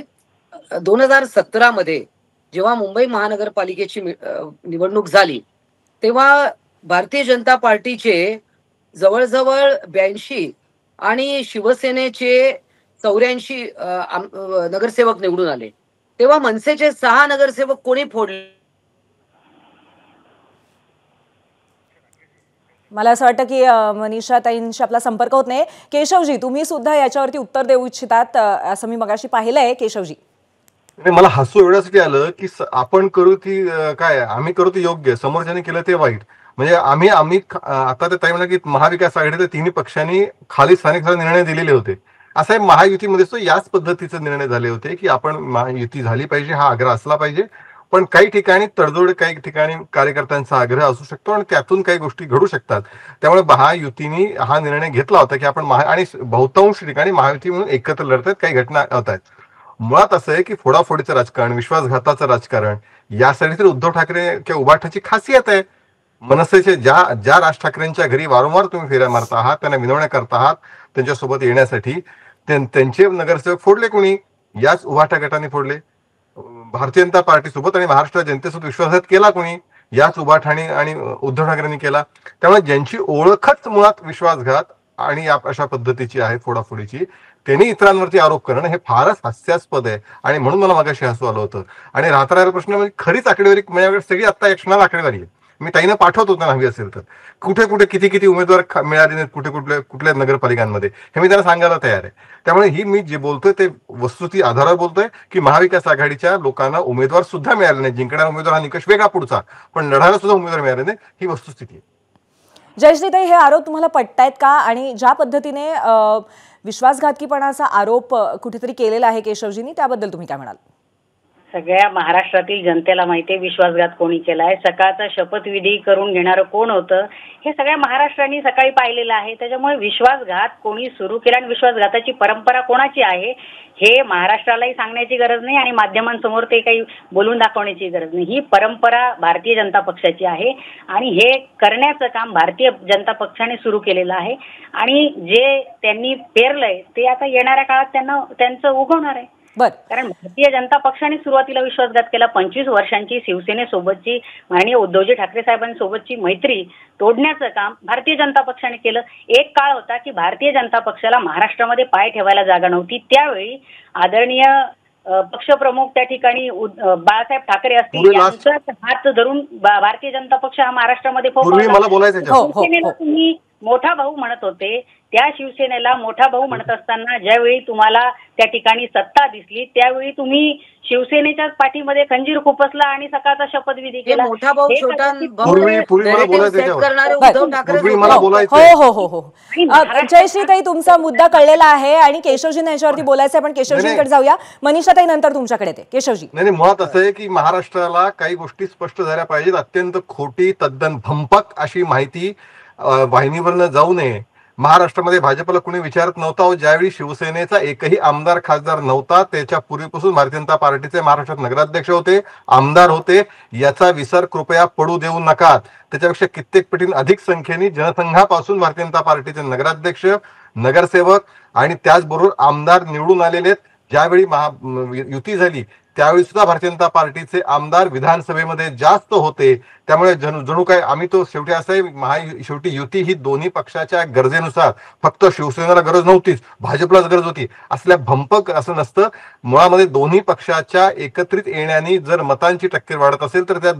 K: 2017 मध्ये जेव्हा मुंबई महानगरपालिकेची निवडणूक झाली तेव्हा भारतीय जनता पार्टीचे जवळजवळ 82 आणि शिवसेनेचे 84 नगरसेवक निवडून आले. तेव्हा मनसेचे 6 नगरसेवक कोणी फोडले?
A: मला असं वाटतं की मनीषाताईंशी आपला संपर्क होत नाही. केशवजी, तुम्ही सुद्धा याच्यावरती उत्तर देऊ इच्छितात असं मी मगाशी पाहिलंय. केशवजी,
H: मला हसू एवढ्यासाठी आलं की आपण करू ती काय, आम्ही करू ते योग्य, समोरच्याने केलं ते वाईट. म्हणजे आम्ही आता ते ताई म्हणा की महाविकास आघाडीच्या तिन्ही पक्षांनी खाली स्थानिक निर्णय दिलेले होते. असं महायुतीमध्ये याच पद्धतीचे निर्णय झाले होते की आपण महायुती झाली पाहिजे, हा आग्रह असला पाहिजे. पण काही ठिकाणी तडजोड, काही ठिकाणी कार्यकर्त्यांचा आग्रह असू शकतो आणि त्यातून काही गोष्टी घडू शकतात. त्यामुळे महायुतीने हा निर्णय घेतला होता की आपण आणि बहुतांश ठिकाणी महायुती म्हणून एकत्र लढतात, काही घटना होत आहेत. मुळात असं आहे की फोडाफोडीचं राजकारण, विश्वासघाताचं राजकारण, यासाठी तर उद्धव ठाकरे किंवा उभाठाची खासियत आहे. मनसेचे ज्या राज ठाकरेंच्या घरी वारंवार तुम्ही फेऱ्या मारता आहात, त्यांना विनवण्या करता आहात त्यांच्यासोबत येण्यासाठी, त्यांचे नगरसेवक फोडले कोणी? याच उभाठा गटाने फोडले. भारतीय जनता पार्टी सोबत आणि महाराष्ट्र जनतेसोबत विश्वासघात केला कोणी? याच उभाठाने आणि उद्धव ठाकरेंनी केला. त्यामुळे ज्यांची ओळखच मुळात विश्वासघात आणि अशा पद्धतीची आहे, फोडाफोडीची, त्यांनी इतरांवरती आरोप करणं हे फारच हास्यास्पद आहे. आणि म्हणून मला मागाशी हसू आलं होतं. आणि राहता राहिला प्रश्न म्हणजे खरीच आकडेवारी माझ्याकडे सगळी आता एक्शनल आकडेवारी आहे, मी ताईनं पाठवतो त्यांना हवी असेल तर, कुठे कुठे किती कुमेदवार मिळाले नाहीत, कुठल्या नगरपालिकांमध्ये, हे मी त्यांना सांगायला तयार आहे. त्यामुळे ही मी जे बोलतोय ते वस्तुस्थिती आधारावर बोलतोय की महाविकास आघाडीच्या लोकांना उमेदवार सुद्धा मिळाले नाही. जिंकणारा उमेदवार हा निकष वेगळा पुढचा, पण लढायला सुद्धा उमेदवार मिळाले नाही, ही वस्तुस्थिती आहे.
A: जयश्रीताई, हे आरोप तुम्हाला पटतायत का? आणि ज्या पद्धतीने विश्वासघातकीपणाचा आरोप कुठेतरी केलेला आहे केशवजींनी, त्याबद्दल तुम्ही काय म्हणाल?
L: सगळ्या महाराष्ट्रातील जनतेला माहिती आहे विश्वासघात कोणी केलाय. सकाळचा शपथविधी करून घेणारं कोण होतं हे सगळ्या महाराष्ट्राने सकाळी पाहिलेलं आहे. त्याच्यामुळे विश्वासघात कोणी सुरू केला आणि विश्वासघाताची परंपरा कोणाची आहे हे महाराष्ट्रालाही सांगण्याची गरज नाही आणि माध्यमांसमोर ते काही बोलून दाखवण्याची गरज नाही. ही परंपरा भारतीय जनता पक्षाची आहे आणि हे करण्याचं काम भारतीय जनता पक्षाने सुरू केलेलं आहे आणि जे त्यांनी पेरलंय ते आता येणाऱ्या काळात त्यांचं उगवणार आहे. कारण भारतीय जनता पक्षाने सुरुवातीला विश्वासघात केला. 25 वर्षांची शिवसेनेसोबतची माननीय उद्धवजी ठाकरे साहेबांसोबतची मैत्री तोडण्याचं काम भारतीय जनता पक्षाने केलं. एक काळ होता की भारतीय जनता पक्षाला महाराष्ट्रामध्ये पाय ठेवायला जागा नव्हती. त्यावेळी आदरणीय पक्षप्रमुख त्या ठिकाणी बाळासाहेब ठाकरे असतील यांचा हात धरून भारतीय जनता पक्ष हा महाराष्ट्रामध्ये शिवसेनेला तुम्ही मोठा भाऊ म्हणत होते. त्या शिवसेनेला मोठा भाऊ म्हणत असताना ज्यावेळी तुम्हाला त्या ठिकाणी सत्ता दिसली त्यावेळी तुम्ही शिवसेनेच्याच पाठीमध्ये खंजीर खुपसला आणि सकाळचा शपथविधी केला.
K: मोठा भाऊ छोटा
A: जयश्रीताई तुमचा मुद्दा कळलेला आहे आणि केशवजींना याच्यावरती बोलायचं आहे पण केशवजींकडे जाऊया. मनीषाताई नंतर तुमच्याकडे ते. केशवजी.
M: नाही मुळात असं आहे की महाराष्ट्राला काही गोष्टी स्पष्ट झाल्या पाहिजेत. अत्यंत खोटी तद्दन भंपक अशी माहिती वाहिनीवरनं जाऊ नये. महाराष्ट्रामध्ये भाजपला कुणी विचारत नव्हता. ज्यावेळी शिवसेनेचा एकही आमदार खासदार नव्हता त्याच्या पूर्वीपासून भारतीय जनता पार्टीचे महाराष्ट्रात नगराध्यक्ष होते, आमदार होते. याचा विसर कृपया पडू देऊ नका. त्याच्यापेक्षा कित्येक पटीने अधिक संख्येने जनसंघापासून भारतीय जनता पार्टीचे नगराध्यक्ष, नगरसेवक आणि त्याचबरोबर आमदार निवडून आलेले. ज्यावेळी युती झाली त्यावेळी सुद्धा भारतीय जनता पार्टीचे आमदार विधानसभेमध्ये जास्त होते. त्यामुळे जणू काय आम्ही तो शेवटी असं आहे शेवटी युती ही दोन्ही पक्षाच्या गरजेनुसार, फक्त शिवसेनेला गरज नव्हतीच भाजपलाच गरज होती असल्या भंपक असं नसतं. मुळामध्ये दोन्ही पक्षाच्या एकत्रित येण्याने जर मतांची टक्केर वाढत असेल तर त्या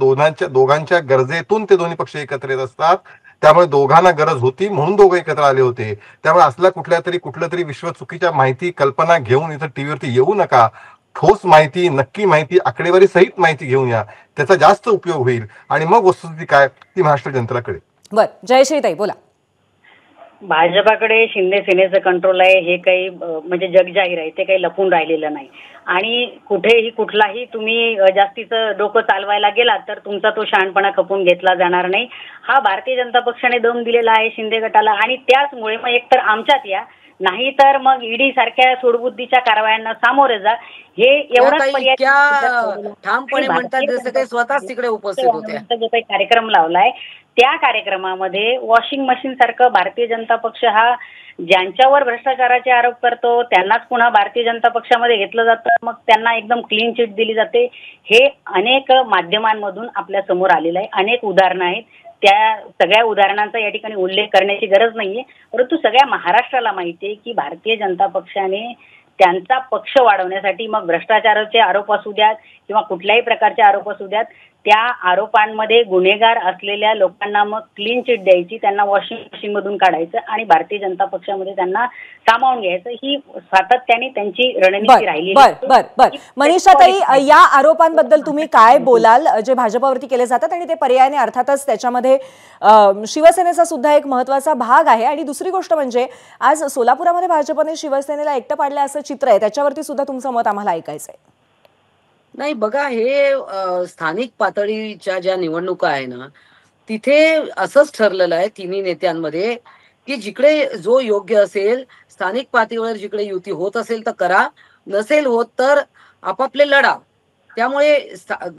M: दोघांच्या गरजेतून ते दोन्ही पक्ष एकत्र येत असतात. त्यामुळे दोघांना गरज होती म्हणून दोघं एकत्र आले होते. त्यामुळे असल्या कुठल्या तरी विश्व चुकीच्या माहिती कल्पना घेऊन इथं टीव्हीवरती येऊ नका. ठोस माहिती, नक्की माहिती, आकडेवारी सहित माहिती घेऊन या. त्याचा जास्त उपयोग होईल आणि मग वस्तुस्थिती काय ती महाराष्ट्र जनतेला कळेल.
A: बर, जयश्रीताई बोला.
L: भाजपाकडे शिंदे सेनेचं कंट्रोल आहे हे काही म्हणजे जगजाहीर आहे. ते काही लपून राहिलेलं नाही आणि कुठेही कुठलाही तुम्ही जास्तीचं डोकं चालवायला गेलात तर तुमचा तो शहाणपणा खपून घेतला जाणार नाही. हा भारतीय जनता पक्षाने दम दिलेला आहे शिंदे गटाला आणि त्याचमुळे मग एकतर आमच्यात या नाही तर मग ईडी सारख्या सूडबुद्धीच्या कारवायांना सामोरे जा. हे एवढंच पर्याय
K: ठामपणे म्हणतात जसं काही स्वतःच तिकडे उपस्थित होते.
L: जो काही कार्यक्रम लावलाय त्या कार्यक्रमामध्ये वॉशिंग मशीन सारखं भारतीय जनता पक्ष हा ज्यांच्यावर भ्रष्टाचाराचे आरोप करतो त्यांनाच पुन्हा भारतीय जनता पक्षामध्ये घेतलं जातं. मग त्यांना एकदम क्लीन चिट दिली जाते. हे अनेक माध्यमांमधून आपल्या समोर आलेलं आहे. अनेक उदाहरणं आहेत. त्या सगळ्या उदाहरणांचा या ठिकाणी उल्लेख करण्याची गरज नाहीये. परंतु सगळ्या महाराष्ट्राला माहिती आहे की भारतीय जनता पक्षाने त्यांचा पक्ष वाढवण्यासाठी मग भ्रष्टाचाराचे आरोप असू द्यात किंवा कुठल्याही प्रकारचे आरोप असू द्यात त्या आरोपांमध्ये गुन्हेगार असलेल्या लोकांना मग क्लीन चिट द्यायची, त्यांना वॉशिंग मशीन मधून काढायचं आणि भारतीय जनता पक्षामध्ये त्यांना सामावून घ्यायचं. ही सातत्याने त्यांची रणनीती राहिली.
A: बर मनीषाताई, या आरोपांबद्दल तुम्ही काय बोलाल जे भाजपावरती केले जातात आणि ते पर्यायाने अर्थातच त्याच्यामध्ये शिवसेनेचा सुद्धा एक महत्वाचा भाग आहे. आणि दुसरी गोष्ट म्हणजे आज सोलापुरामध्ये भाजपने शिवसेनेला एकटं पाडलं असं चित्र आहे. त्याच्यावरती सुद्धा तुमचं मत आम्हाला ऐकायचंय.
K: नाही बघा, हे स्थानिक पातळीच्या ज्या निवडणुका आहे ना तिथे असंच ठरलेलं आहे तिन्ही नेत्यांमध्ये की जिकडे जो योग्य असेल स्थानिक पातळीवर जिकडे युती होत असेल तर करा, नसेल होत तर आपापले लढा. त्यामुळे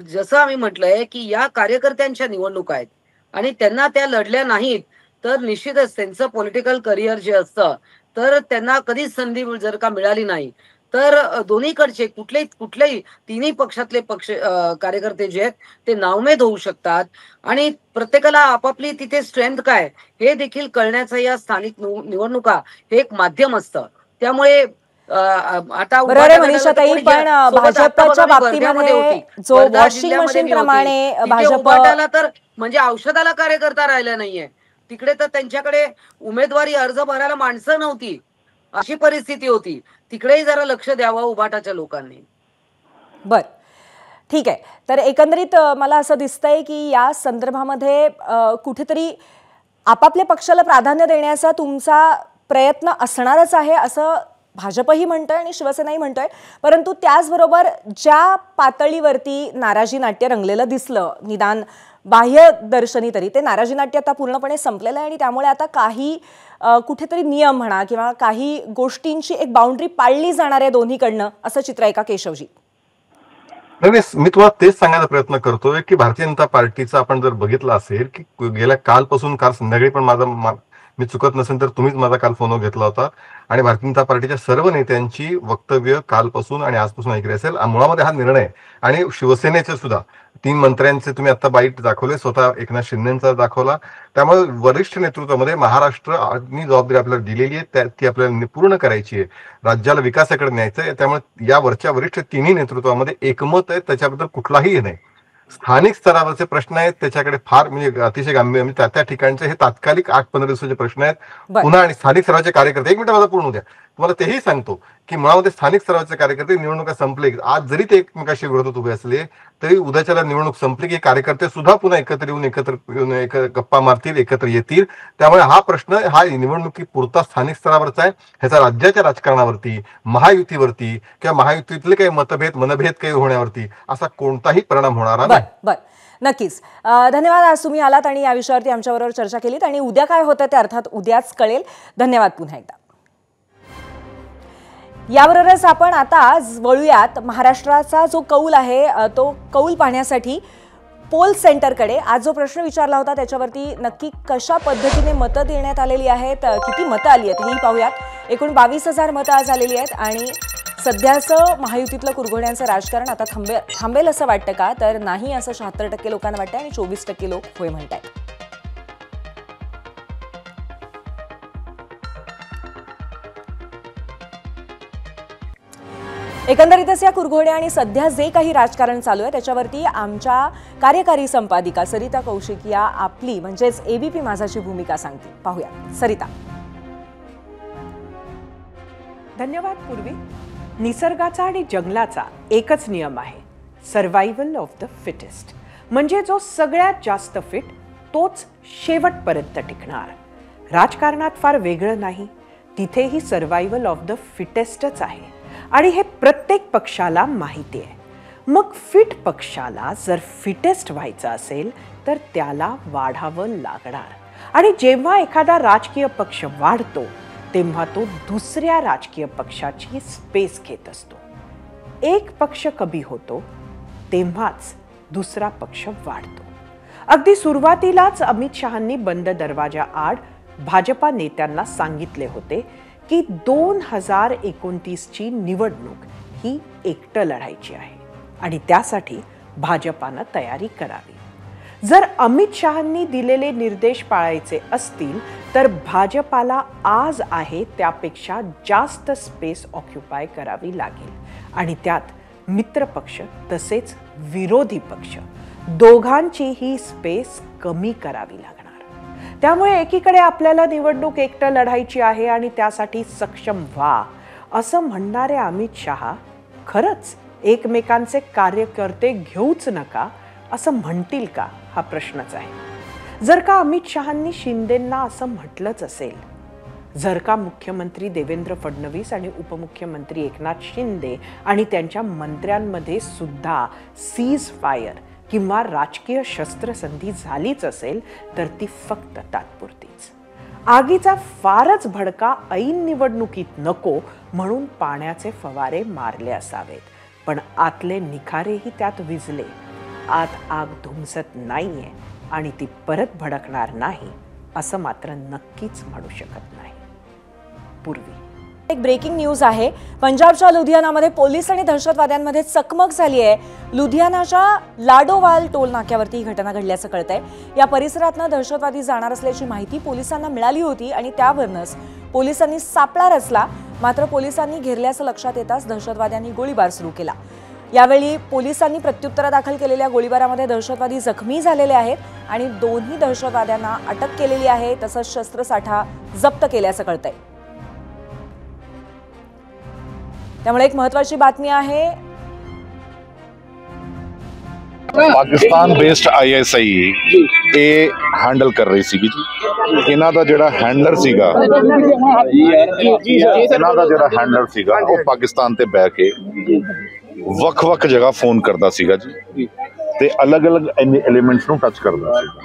K: जसं आम्ही म्हटलंय की या कार्यकर्त्यांच्या निवडणुका आहेत आणि त्यांना त्या लढल्या नाहीत तर निश्चितच त्यांचं पॉलिटिकल करिअर जे असतं तर त्यांना कधीच संधी जर का मिळाली नाही तर दोन्हीकडचे कुठलेही तिन्ही पक्षातले कार्यकर्ते जे आहेत ते नावमेद होऊ शकतात आणि प्रत्येकाला आपापली तिथे स्ट्रेंथ काय हे देखील कळण्याचं या स्थानिक निवडणुका हे एक माध्यम असतं. त्यामुळे आता
A: मनीषाताई, पण भाजपच्या बाबतीमध्ये जो वॉशिंग मशीन प्रमाणे
K: भाजपला तर म्हणजे औषधाला कार्यकर्ता राहिला नाहीये तिकडे, तर त्यांच्याकडे उमेदवारी अर्ज भरायला माणसं नव्हती अशी परिस्थिती होती. तिकडेही जरा लक्ष द्यावं उभाटाच्या लोकांनी.
A: बर, ठीक आहे. तर एकंदरीत मला असं दिसतंय की या संदर्भामध्ये कुठेतरी आपापल्या पक्षाला प्राधान्य देण्याचा तुमचा प्रयत्न असणारच आहे असं भाजपही म्हणतोय आणि शिवसेनाही म्हणतोय, परंतु त्याचबरोबर ज्या पातळीवरती नाराजी नाट्य रंगलेलं दिसलं, निदान बाह्य दर्शनी तरी, ते नाराजी नाट्य आता पूर्णपणे संपलेलं आहे आणि त्यामुळे आता काही कुठेतरी नियम म्हणा किंवा काही गोष्टींची एक बाउंड्री पाळली जाणार आहे दोन्हीकडनं, असं चित्र आहे का केशवजी?
M: मी तुम्हाला तेच सांगायचा प्रयत्न करतोय की भारतीय जनता पार्टीचं आपण जर बघितलं असेल की गेल्या काल संध्याकाळी पण मी चुकत नसेल तर तुम्हीच माझा काल फोन घेतला होता आणि भारतीय जनता पार्टीच्या सर्व नेत्यांची वक्तव्य कालपासून आणि आजपासून ऐकली असेल. मुळामध्ये हा निर्णय आणि शिवसेनेचे सुद्धा 3 मंत्र्यांचे तुम्ही आता बाईट दाखवले, स्वतः एकनाथ शिंदेचा दाखवला. त्यामुळे वरिष्ठ नेतृत्वामध्ये महाराष्ट्राने जबाबदारी आपल्याला दिलेली आहे, ती आपल्याला पूर्ण करायची आहे. राज्याला विकासाकडे न्यायचं आहे. त्यामुळे या वरच्या वरिष्ठ तिन्ही नेतृत्वामध्ये एकमत आहे, त्याच्याबद्दल कुठलाही नाही. स्थानिक स्तरावरचे प्रश्न आहेत त्याच्याकडे फार म्हणजे अतिशय गांभीर्य, म्हणजे त्या ठिकाणचे हे तात्कालिक 8-15 दिवसाचे प्रश्न आहेत. पुन्हा आणि स्थानिक स्तराचे कार्यकर्ते, 1 मिनिट माझा पूर्ण द्या, तुम्हाला तेही सांगतो की मुळामध्ये स्थानिक स्तराचे कार्यकर्ते निवडणुका संपले, आज जरी ते एकमेकाशी विरोधात उभे असले तरी उद्याच्याला निवडणूक संपली की कार्यकर्ते सुद्धा पुन्हा एकत्र येऊन गप्पा मारतील, एकत्र येतील. त्यामुळे हा प्रश्न हा निवडणुकी पुरता स्थानिक स्तरावरचा आहे. ह्याचा राज्याच्या राजकारणावरती, महायुतीवरती किंवा महायुतीतले काही मनभेद काही होण्यावरती असा कोणताही परिणाम होणार नाही.
A: बरं, नक्कीच. धन्यवाद, आज तुम्ही आलात आणि या विषयावरती आमच्याबरोबर चर्चा केलीत आणि उद्या काय होतं ते अर्थात उद्याच कळेल. धन्यवाद पुन्हा एकदा. याबरोबरच आपण आता वळूयात महाराष्ट्राचा जो कौल आहे तो कौल पाहण्यासाठी पोल सेंटरकडे. आज जो प्रश्न विचारला होता त्याच्यावरती नक्की कशा पद्धतीने मतं देण्यात आलेली आहेत, किती मतं आली आहेत हेही पाहूयात. एकूण 22,000 मतं आज आलेली आहेत आणि सध्याचं महायुतीतलं कुरघोड्यांचं राजकारण आता थांबेल असं वाटतं का? तर नाही असं 76% लोकांना वाटतं आणि 24% लोक होय म्हणतात. एकंदरीतच या कुरघोड्या आणि सध्या जे काही राजकारण चालू आहे त्याच्यावरती आमच्या कार्यकारी संपादिका सरिता कौशिक या आपली म्हणजेच एबीपी माझाची भूमिका सांगतील. पाहूया सरिता.
N: धन्यवाद पूर्वी. निसर्गाचा आणि जंगलाचा एकच नियम आहे, सर्व्हायव्हल ऑफ द फिटेस्ट. म्हणजे जो सगळ्यात जास्त फिट तोच शेवटपर्यंत टिकणार. राजकारणात फार वेगळं नाही, तिथेही सर्व्हायव्हल ऑफ द फिटेस्टच आहे आणि हे प्रत्येक पक्षाला माहिती आहे. मग फिट पक्षाला जर फिटेस्ट व्हायचं असेल तर त्याला वाढावं लागणार. आणि जेव्हा एखादा राजकीय पक्ष वाढतो तेव्हा तो दुसऱ्या राजकीय पक्षाची स्पेस घेत असतो. एक पक्ष कमी होतो तेव्हाच दुसरा पक्ष वाढतो. अगदी सुरुवातीलाच अमित शहांनी बंद दरवाजा आड भाजपा नेत्यांना सांगितले होते की 2029ची निवडणूक ही एकटं लढायची आहे आणि त्यासाठी भाजपानं तयारी करावी. जर अमित शहांनी दिलेले निर्देश पाळायचे असतील तर भाजपाला आज आहे त्यापेक्षा जास्त स्पेस ऑक्युपाय करावी लागेल आणि त्यात मित्रपक्ष तसेच विरोधी पक्ष दोघांचीही स्पेस कमी करावी लागणार. त्यामुळे एकीकडे आपल्याला निवडणूक एकटं लढायची आहे आणि त्यासाठी सक्षम व्हा असं म्हणणारे अमित शहा खरंच एकमेकांचे कार्यकर्ते घेऊच नका असं म्हणतील का, हा प्रश्नच आहे. जर का अमित शहांनी शिंदेंना असं म्हटलंच असेल, जर का मुख्यमंत्री देवेंद्र फडणवीस आणि उपमुख्यमंत्री एकनाथ शिंदे आणि त्यांच्या मंत्र्यांमध्ये सुद्धा सीज फायर किंवा राजकीय शस्त्रसंधी झालीच असेल तर ती फक्त तात्पुरतीच. आगीचा फारच भडका ऐन निवडणुकीत नको म्हणून पाण्याचे फवारे मारले असावेत, पण आतले निखारेही त्यात विझले. आत आग धुमसत नाहीये आणि ती परत भडकणार नाही असं मात्र नक्कीच म्हणू शकत नाही. पूर्वी
A: एक ब्रेकिंग न्यूज आहे. पंजाबच्या लुधियानामध्ये पोलीस आणि दहशतवाद्यांमध्ये चकमक झाली आहे. लुधियानाच्या लाडोवाल टोल नाक्यावरती ही घटना घडल्याचं कळतंय. या परिसरातनं दहशतवादी जाणार असल्याची माहिती पोलिसांना मिळाली होती आणि त्यावरूनच पोलिसांनी सापळा रचला. मात्र पोलिसांनी घेरल्याचं लक्षात येताच दहशतवाद्यांनी गोळीबार सुरू केला. यावेळी पोलिसांनी प्रत्युत्तर दाखल केलेल्या गोळीबारामध्ये दहशतवादी जखमी झालेले आहेत आणि दोन्ही दहशतवाद्यांना अटक केलेली आहे. तसंच शस्त्रसाठा जप्त केल्याचं कळतंय. त्यामुळे एक महत्वाची बातमी आहे.
O: पाकिस्तान बेस्ड ISI ये हैंडल कर रही सी जी
D: ਇਹਨਾਂ ਦਾ ਜਿਹੜਾ ਹੈਂਡਲਰ ਸੀਗਾ ਉਹ ਪਾਕਿਸਤਾਨ ਤੇ ਬਹਿ ਕੇ ਵੱਖ-ਵੱਖ ਜਗ੍ਹਾ ਫੋਨ ਕਰਦਾ ਸੀਗਾ ਜੀ ਤੇ ਅਲੱਗ-ਅਲੱਗ ਐਲੀਮੈਂਟਸ ਨੂੰ ਟੱਚ ਕਰਦਾ ਸੀਗਾ।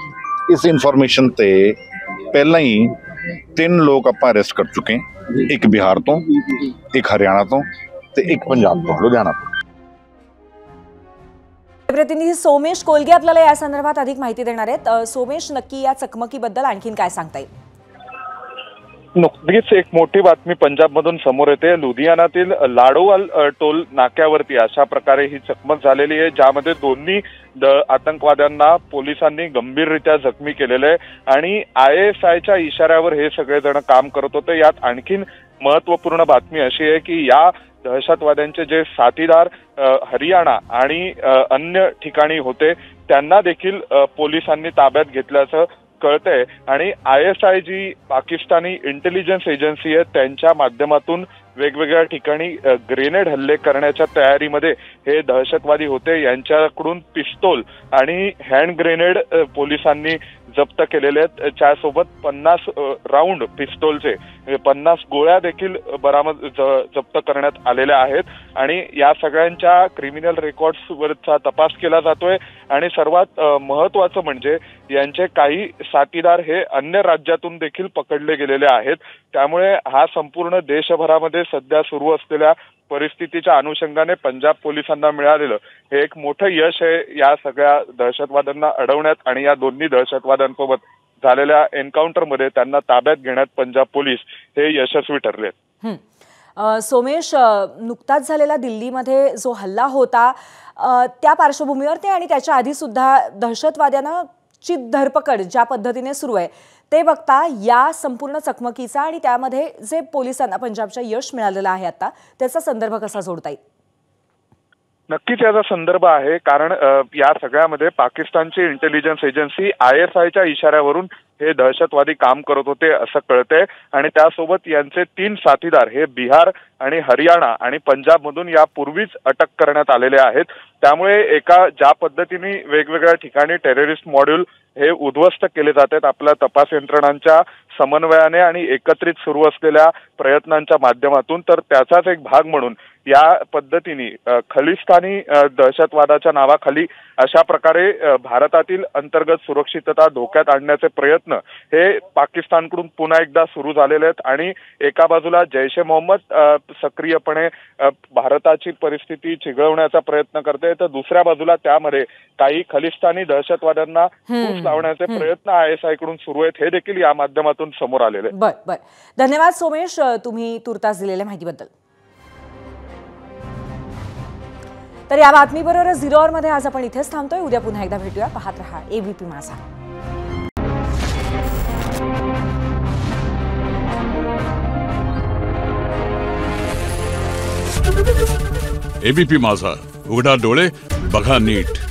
D: ਇਸ ਇਨਫੋਰਮੇਸ਼ਨ ਤੇ ਪਹਿਲਾਂ ਹੀ 3 ਲੋਕ ਆਪਾਂ ਅਰੈਸਟ ਕਰ ਚੁੱਕੇ, ਇੱਕ ਬਿਹਾਰ ਤੋਂ, ਇੱਕ ਹਰਿयाणा ਤੋਂ ਤੇ ਇੱਕ ਪੰਜਾਬ ਤੋਂ, लुधियाना ਤੋਂ।
A: प्रतिनिधी सोमेश कोलगे आपल्याला या संदर्भात अधिक माहिती देणार आहेत। सोमेश, नक्की या चकमकीबद्दल आणखीन काय सांगता येईल?
O: नुकतीच एक मोठी बातमी पंजाबमधून समोर येते। लुधियानातील लाडोवाल टोल नाक्यावरती अशा प्रकारे ही चकमक झालेली आहे, ज्यामध्ये दोन्ही आतंकवाद्यांना पोलिसांनी गंभीररित्या जखमी केलेलं आहे आणि ISIच्या इशाऱ्यावर हे सगळेजण काम करत होते। यात आणखीन महत्वपूर्ण बातमी अशी आहे की या दहशतवाद्यांचे जे साथीदार हरियाणा आणि अन्य ठिकाणी होते त्यांना देखील पोलिसांनी ताब्यात घेतल्याचं कळतंय आणि ISI जी पाकिस्तानी इंटेलिजन्स एजन्सी आहे त्यांच्या माध्यमातून वेगवेगळ्या ठिकाणी ग्रेनेड हल्ले करण्याच्या तयारीमध्ये हे दहशतवादी होते। यांच्याकडून पिस्तूल आणि हँड ग्रेनेड पोलिसांनी जप्त केलेले आहेत। त्यासोबत 50 राऊंड पिस्तूलचे 50 गोळ्या देखील बरामद जप्त करण्यात आलेल्या आहेत आणि या सगळ्यांच्या क्रिमिनल रेकॉर्ड्सवरचा तपास केला जातोय आणि सर्वात महत्त्वाचं म्हणजे यांचे काही साथीदार हे अन्य राज्यातून देखील पकडले गेलेले आहेत। त्यामुळे हा संपूर्ण देशभरामध्ये सध्या सुरू असलेल्या परिस्थितीच्या अनुषंगाने पंजाब पोलिसांना मिळालेलं हे एक मोठं यश आहे या सगळ्या दहशतवाद्यांना अडवण्यात आणि या दोन्ही दहशतवाद्यांसोबत झालेल्या एन्काउंटरमध्ये त्यांना ताब्यात घेण्यात पंजाब पोलीस हे यशस्वी ठरले।
A: सोमेश, नुकताच झालेला दिल्लीमध्ये जो हल्ला होता त्या पार्श्वभूमीवर आणि त्याच्या आधी सुद्धा दहशतवाद्यांना ची धरपकड ज्या पद्धतीने सुरू आहे ते बघता या संपूर्ण चकमकीचा आणि त्यामध्ये जे पोलिसांना पंजाबच्या यश मिळालेलं आहे आता त्याचा संदर्भ कसा जोडता येईल?
O: नक्कीच याचा संदर्भ आहे, कारण या सगळ्यामध्ये पाकिस्तानची इंटेलिजन्स एजन्सी ISIच्या इशाऱ्यावरून हे दहशतवादी काम करत होते असं कळतंय आणि त्यासोबत यांचे 3 साथीदार हे बिहार आणि हरियाणा आणि पंजाबमधून यापूर्वीच अटक करण्यात आलेले आहेत। त्यामुळे एका ज्या पद्धतीने वेगवेगळ्या ठिकाणी टेररिस्ट मॉड्यूल हे उद्ध्वस्त केले जातात आपल्या तपास यंत्रणांच्या समन्वयाने आणि एकत्रित सुरू असलेल्या प्रयत्नांच्या माध्यमातून, तर त्याचाच एक भाग म्हणून या पद्धतीने खलिस्तानी दहशतवादाच्या नावाखाली अशा प्रकारे भारतातील अंतर्गत सुरक्षितता धोक्यात आणण्याचे प्रयत्न हे पाकिस्तानकडून पुन्हा एकदा सुरू झालेले आहेत आणि एका बाजूला जैश ए मोहम्मद सक्रियपणे भारताची परिस्थिती चिघळवण्याचा प्रयत्न करते, तर दुसऱ्या बाजूला त्यामध्ये काही खलिस्तानी दहशतवाद्यांना फूस लावण्याचे प्रयत्न ISI कडून सुरू आहेत हे देखील या माध्यमातून समोर आलेले।
A: बर, धन्यवाद सोमेश, तुम्ही तुर्तास दिलेल्या माहितीबद्दल। तर या बातमीबरोबर 0 आवर मध्ये आज आपण इथेच थांबतोय। उद्या पुन्हा एकदा भेटूया। पाहत रहा ABP माझा।
P: ABP माझा, उघडा डोळे बघा नीट।